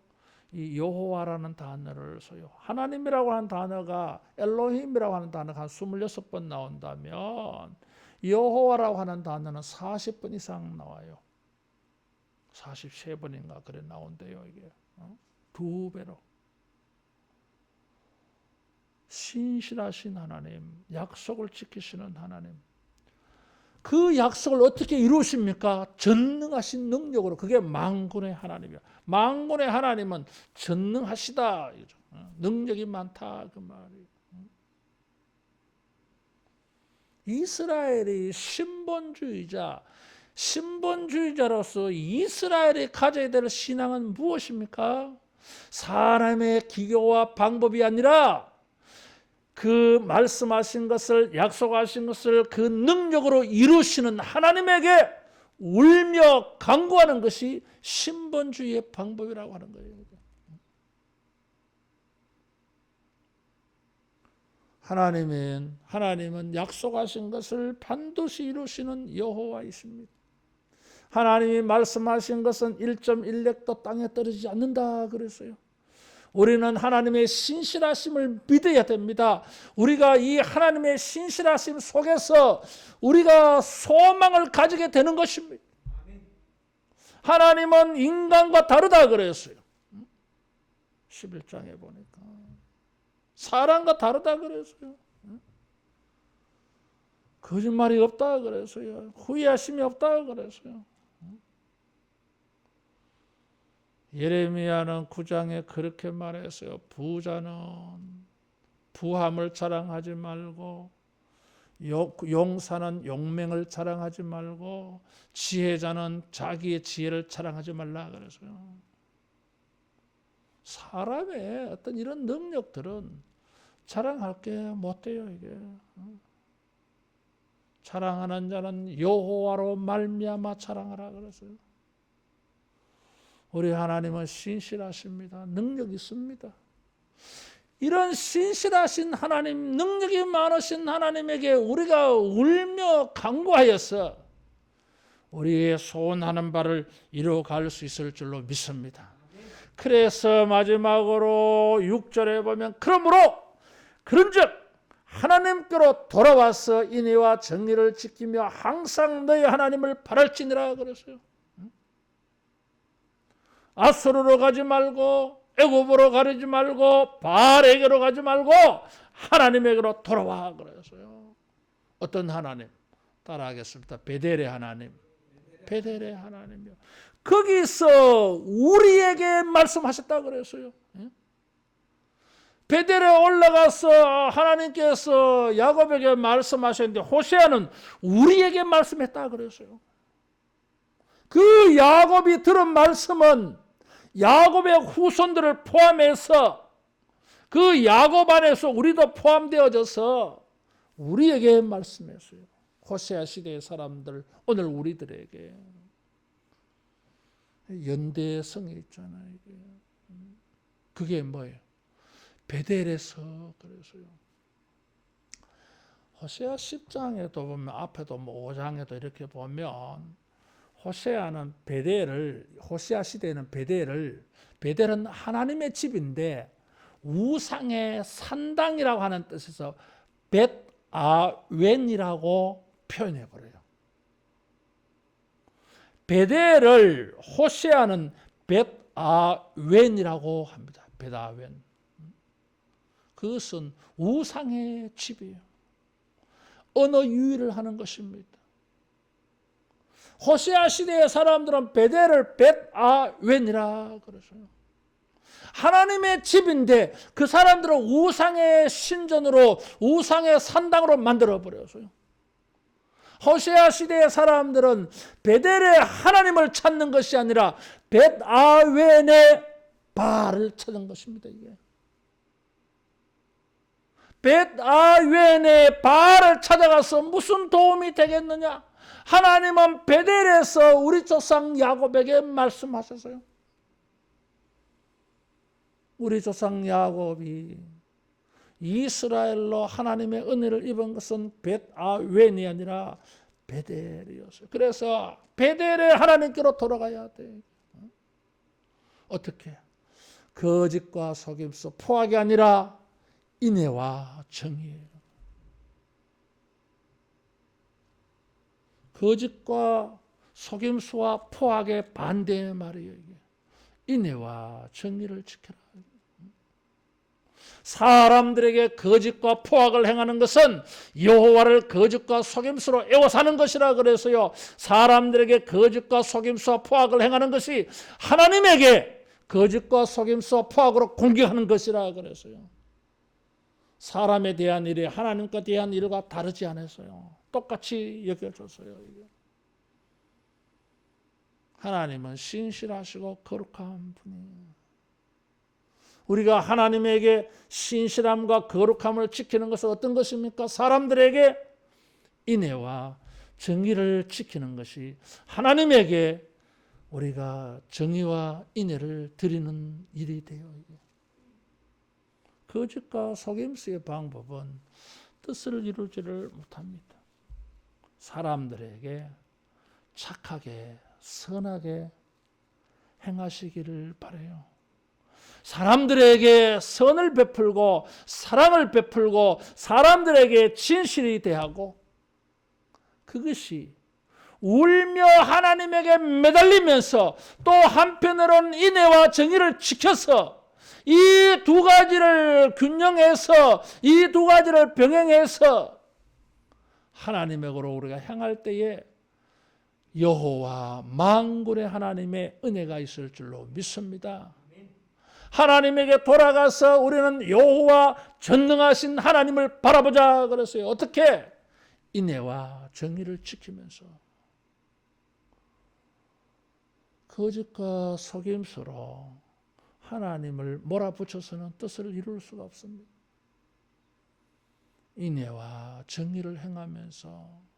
이 여호와라는 단어를 써요. 하나님이라고 하는 단어가 엘로힘이라고 하는 단어가 한 26번 나온다면 여호와라고 하는 단어는 40번 이상 나와요. 43번인가 그래 나온대요. 이게 두 배로. 신실하신 하나님, 약속을 지키시는 하나님. 그 약속을 어떻게 이루십니까? 전능하신 능력으로. 그게 만군의 하나님이야. 만군의 하나님은 전능하시다. 능력이 많다 그 말이에요. 이스라엘이 신본주의자, 신본주의자로서 이스라엘이 가져야 될 신앙은 무엇입니까? 사람의 기교와 방법이 아니라 그 말씀하신 것을, 약속하신 것을 그 능력으로 이루시는 하나님에게 울며 간구하는 것이 신본주의의 방법이라고 하는 거예요. 하나님은 약속하신 것을 반드시 이루시는 여호와이십니다. 하나님이 말씀하신 것은 1.1렉도 땅에 떨어지지 않는다 그랬어요. 우리는 하나님의 신실하심을 믿어야 됩니다. 우리가 이 하나님의 신실하심 속에서 우리가 소망을 가지게 되는 것입니다. 하나님은 인간과 다르다 그랬어요. 11장에 보니까 사람과 다르다 그랬어요. 거짓말이 없다 그랬어요. 후회하심이 없다 그랬어요. 예레미야는 9장에 그렇게 말했어요. 부자는 부함을 자랑하지 말고, 용사는 용맹을 자랑하지 말고, 지혜자는 자기의 지혜를 자랑하지 말라 그랬어요. 사람의 어떤 이런 능력들은 자랑할 게 못 돼요. 이게 자랑하는 자는 여호와로 말미암아 자랑하라 그랬어요. 우리 하나님은 신실하십니다. 능력이 있습니다. 이런 신실하신 하나님, 능력이 많으신 하나님에게 우리가 울며 간구하여서 우리의 소원하는 바를 이루어갈 수 있을 줄로 믿습니다. 그래서 마지막으로 6절에 보면 그런즉 하나님께로 돌아와서 인애와 정의를 지키며 항상 너희 하나님을 바랄지니라 그랬어요. 아수르로 가지 말고, 애굽으로 가지 말고, 바알에게로 가지 말고 하나님에게로 돌아와 그랬어요. 어떤 하나님? 따라하겠습니다. 베델의 하나님. 베델의 하나님이요. 거기서 우리에게 말씀하셨다 그랬어요. 베델에 올라가서 하나님께서 야곱에게 말씀하셨는데 호세아는 우리에게 말씀했다 그랬어요. 그 야곱이 들은 말씀은 야곱의 후손들을 포함해서 그 야곱 안에서 우리도 포함되어져서 우리에게 말씀했어요. 호세아 시대의 사람들, 오늘 우리들에게 연대성이 있잖아요. 그게 뭐예요? 베델에서 그래서요. 호세아 10장에도 보면 앞에도 5장에도 이렇게 보면 호세아는 호세아 시대에는 베델은 하나님의 집인데 우상의 산당이라고 하는 뜻에서 벳아웬이라고 표현해 버려요. 베델을 호세아는 벳아웬이라고 합니다. 벳아웬. 그것은 우상의 집이에요. 언어 유희를 하는 것입니다. 호세아 시대의 사람들은 베델을 벳아웬이라 그러죠. 하나님의 집인데 그 사람들은 우상의 신전으로, 우상의 산당으로 만들어 버렸어요. 호세아 시대의 사람들은 베델의 하나님을 찾는 것이 아니라 벳아웬의 바알을 찾은 것입니다. 이게 벳아웬의 바알을 찾아가서 무슨 도움이 되겠느냐? 하나님은 베델에서 우리 조상 야곱에게 말씀하셨어요. 우리 조상 야곱이 이스라엘로 하나님의 은혜를 입은 것은 벳아웬이 아니라 베델이었어요. 그래서 베델의 하나님께로 돌아가야 돼. 어떻게? 거짓과 속임수, 포악이 아니라 인애와 정의예요. 거짓과 속임수와 포악의 반대의 말이에요. 이게. 인애와 정의를 지켜라. 사람들에게 거짓과 포악을 행하는 것은 여호와를 거짓과 속임수로 애워사는 것이라 그래서요. 사람들에게 거짓과 속임수와 포악을 행하는 것이 하나님에게 거짓과 속임수와 포악으로 공격하는 것이라 그래서요. 사람에 대한 일이 하나님과 대한 일과 다르지 않았어요. 똑같이 여겨졌어요. 하나님은 신실하시고 거룩한 분이에요. 우리가 하나님에게 신실함과 거룩함을 지키는 것은 어떤 것입니까? 사람들에게 인애와 정의를 지키는 것이 하나님에게 우리가 정의와 인애를 드리는 일이 돼요. 거짓과 속임수의 방법은 뜻을 이루지를 못합니다. 사람들에게 착하게 선하게 행하시기를 바라요. 사람들에게 선을 베풀고 사랑을 베풀고 사람들에게 진실이 대하고 그것이 울며 하나님에게 매달리면서 또 한편으로는 인애와 정의를 지켜서 이 두 가지를 균형해서 이 두 가지를 병행해서 하나님에게로 우리가 향할 때에 여호와 만군의 하나님의 은혜가 있을 줄로 믿습니다. 하나님에게 돌아가서 우리는 여호와 전능하신 하나님을 바라보자 그랬어요. 어떻게? 인애와 정의를 지키면서. 거짓과 속임수로 하나님을 몰아붙여서는 뜻을 이룰 수가 없습니다. 인애와 정의를 행하면서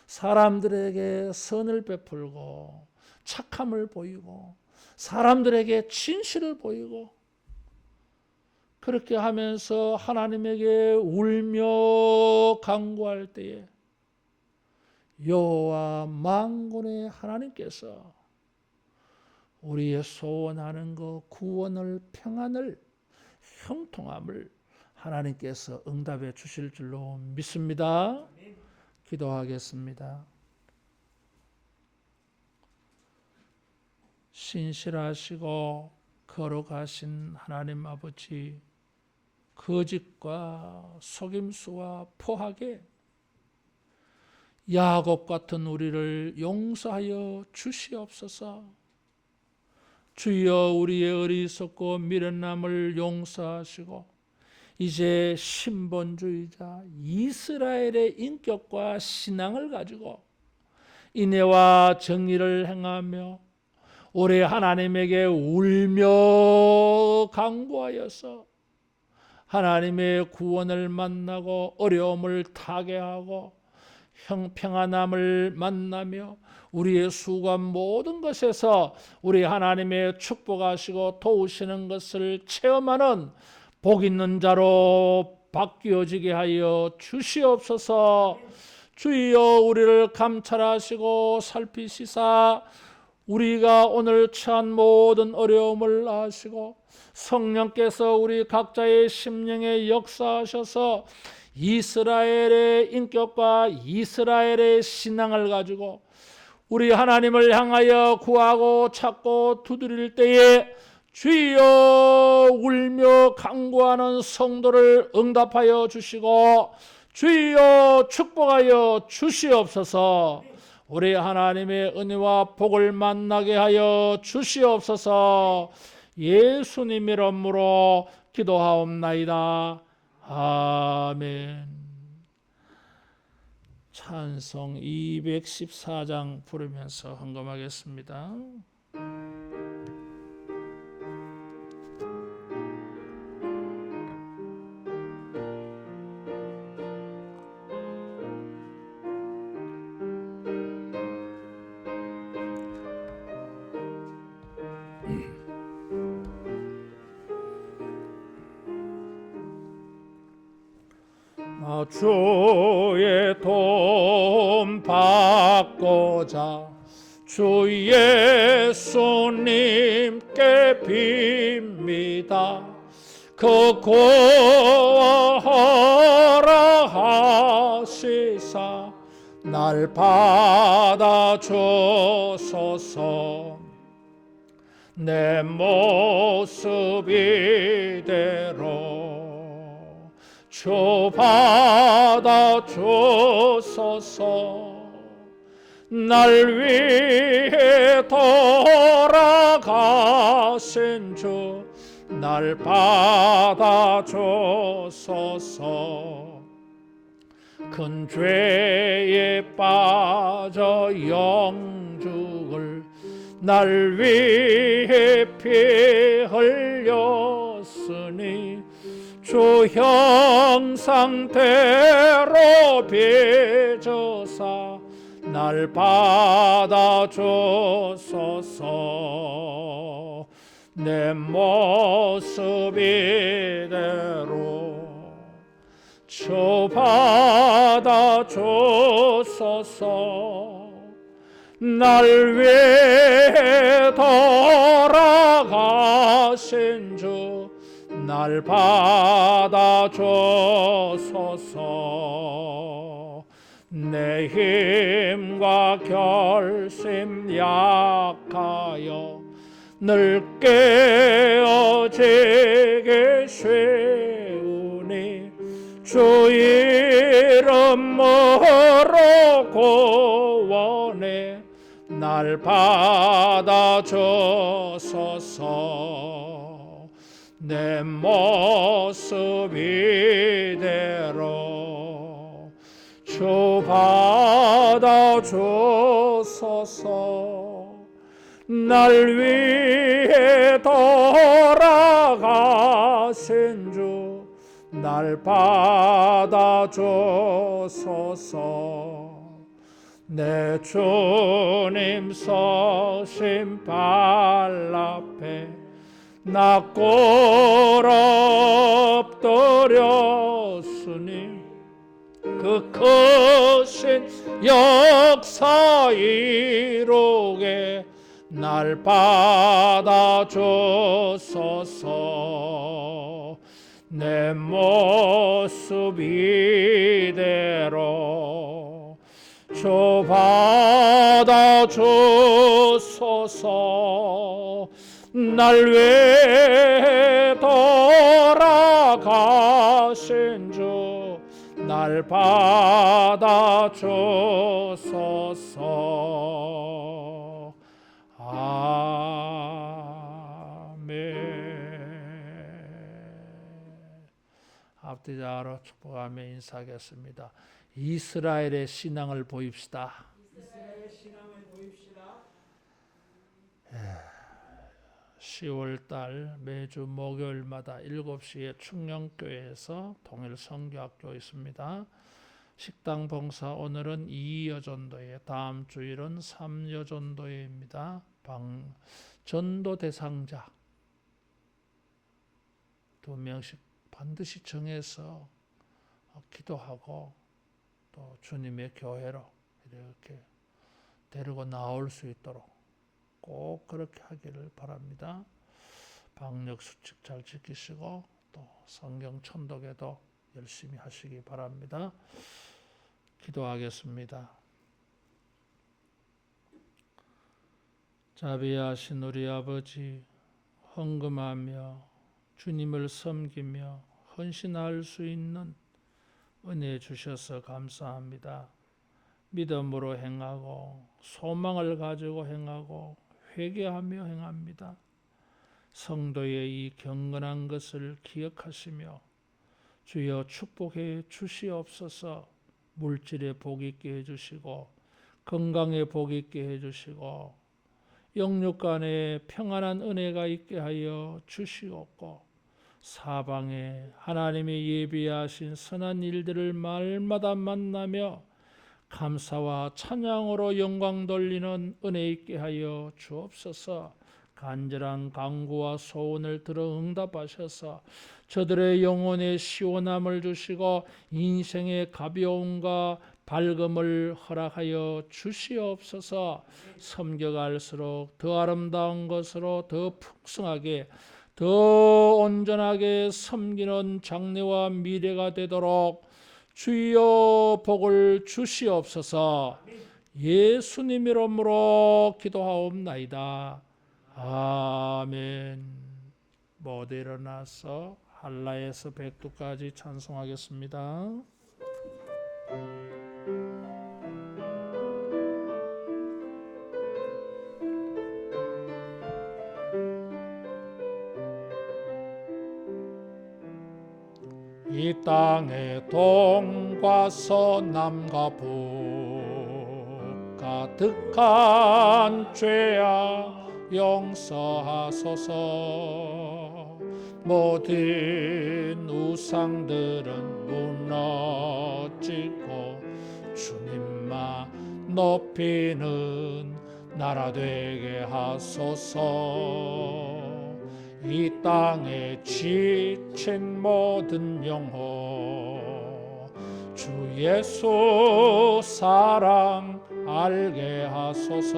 사람들에게 선을 베풀고 착함을 보이고 사람들에게 진실을 보이고 그렇게 하면서 하나님에게 울며 간구할 때에 여호와 만군의 하나님께서 우리의 소원하는 것 구원을 평안을 형통함을 하나님께서 응답해 주실 줄로 믿습니다. 기도하겠습니다. 신실하시고 거룩하신 하나님 아버지, 거짓과 속임수와 포악에 야곱 같은 우리를 용서하여 주시옵소서. 주여 우리의 어리석고 미련남을 용서하시고 이제 신본주의자 이스라엘의 인격과 신앙을 가지고 인애와 정의를 행하며 올해 하나님에게 울며 간구하여서 하나님의 구원을 만나고 어려움을 타개하고 평안함을 만나며 우리의 수고한 모든 것에서 우리 하나님의 축복하시고 도우시는 것을 체험하는 복 있는 자로 바뀌어지게 하여 주시옵소서. 주여 우리를 감찰하시고 살피시사 우리가 오늘 처한 모든 어려움을 아시고 성령께서 우리 각자의 심령에 역사하셔서 이스라엘의 인격과 이스라엘의 신앙을 가지고 우리 하나님을 향하여 구하고 찾고 두드릴 때에 주여 울며 간구하는 성도를 응답하여 주시고 주여 축복하여 주시옵소서. 우리 하나님의 은혜와 복을 만나게 하여 주시옵소서. 예수님 이름으로 기도하옵나이다. 아멘. 찬송 214장 부르면서 헌금하겠습니다. 주의 도움 받고자 주 예수님께 빕니다. 그 고하시사 날 받아주소서. 내 모습 이대로 주 받아주소서. 날 위해 돌아가신 주 날 받아주소서. 큰 죄에 빠져 영죽을 날 위해 피 흘렸으니 주 형상대로 빚어사 날 받아주소서. 내 모습 이대로 주 받아주소서. 날 위해 돌아가신 주 날 받아주소서. 내 힘과 결심 약하여 늘 깨어지기 쉬우니 주 이름으로 구원해 날 받아주소서. 내 모습 이대로 주 받아주소서. 날 위해 돌아가신 주 날 받아주소서. 내 주님 서신 발 앞에 나 꿇어엎드렸으니 그 크신 역사 이루게 날 받아주소서. 내 모습 이대로 주 받아주소서. 날 위해 돌아가신 주 날 받아주소서. 앞뒤자로 축복하며 인사하겠습니다. 이스라엘의 신앙을 보입시다. 10월달 매주 목요일마다 7시에 충령교회에서 통일 선교학교 있습니다. 식당 봉사 오늘은 2여전도회, 다음 주일은 3여전도회입니다. 전도 대상자 2명씩 반드시 정해서 기도하고 또 주님의 교회로 이렇게 데리고 나올 수 있도록 꼭 그렇게 하기를 바랍니다. 방역 수칙 잘 지키시고 또 성경 천독에도 열심히 하시기 바랍니다. 기도하겠습니다. 자비하신 우리 아버지, 헌금하며 주님을 섬기며 헌신할 수 있는 은혜 주셔서 감사합니다. 믿음으로 행하고 소망을 가지고 행하고 회개하며 행합니다. 성도의 이 경건한 것을 기억하시며 주여 축복해 주시옵소서. 물질에 복 있게 해주시고 건강에 복 있게 해주시고 영육간에 평안한 은혜가 있게 하여 주시옵고 사방에 하나님이 예비하신 선한 일들을 말마다 만나며 감사와 찬양으로 영광 돌리는 은혜 있게 하여 주옵소서. 간절한 간구와 소원을 들어 응답하셔서 저들의 영혼에 시원함을 주시고 인생의 가벼움과 밝음을 허락하여 주시옵소서. 섬겨갈수록 더 아름다운 것으로 더 풍성하게 더 온전하게 섬기는 장래와 미래가 되도록 주여 복을 주시옵소서. 예수님 이름으로 기도하옵나이다. 아멘. 모두 일어나서 할라에서 백두까지 찬송하겠습니다. 이 땅의 동과 서남과 북 가득한 죄야 용서하소서. 모든 우상들은 무너지고 주님만 높이는 나라 되게 하소서. 이 땅에 지친 모든 영혼 주 예수 사랑 알게 하소서.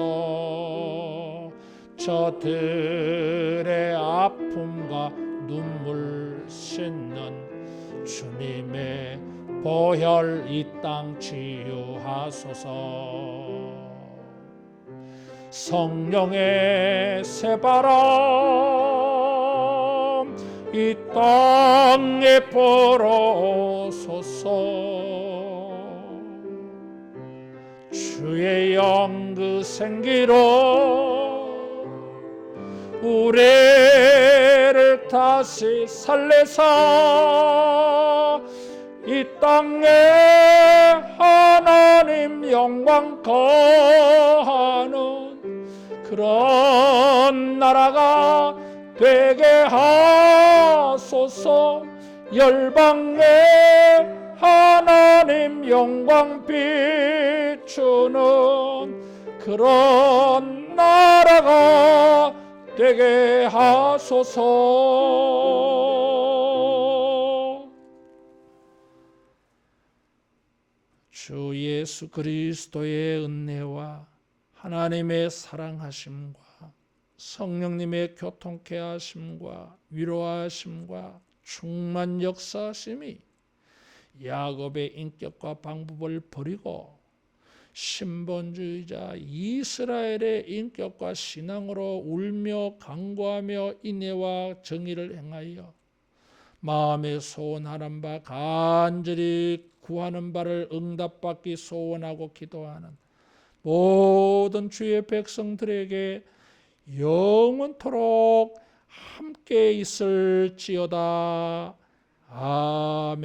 저들의 아픔과 눈물 씻는 주님의 보혈 이 땅 치유하소서. 성령의 새바람 이 땅에 불어오소서. 주의 영 그 생기로 우리를 다시 살리사 이 땅에 하나님 영광 거하는 그런 나라가 되게 하소서. 열방에 하나님 영광 비추는 그런 나라가 되게 하소서. 주 예수 그리스도의 은혜와 하나님의 사랑하심과 성령님의 교통케 하심과 위로하심과 충만 역사하심이 야곱의 인격과 방법을 버리고 신본주의자 이스라엘의 인격과 신앙으로 울며 간구하며 인애와 정의를 행하여 마음에 소원하는 바 간절히 구하는 바를 응답받기 소원하고 기도하는 모든 주의 백성들에게 영원토록 함께 있을지어다. 아멘.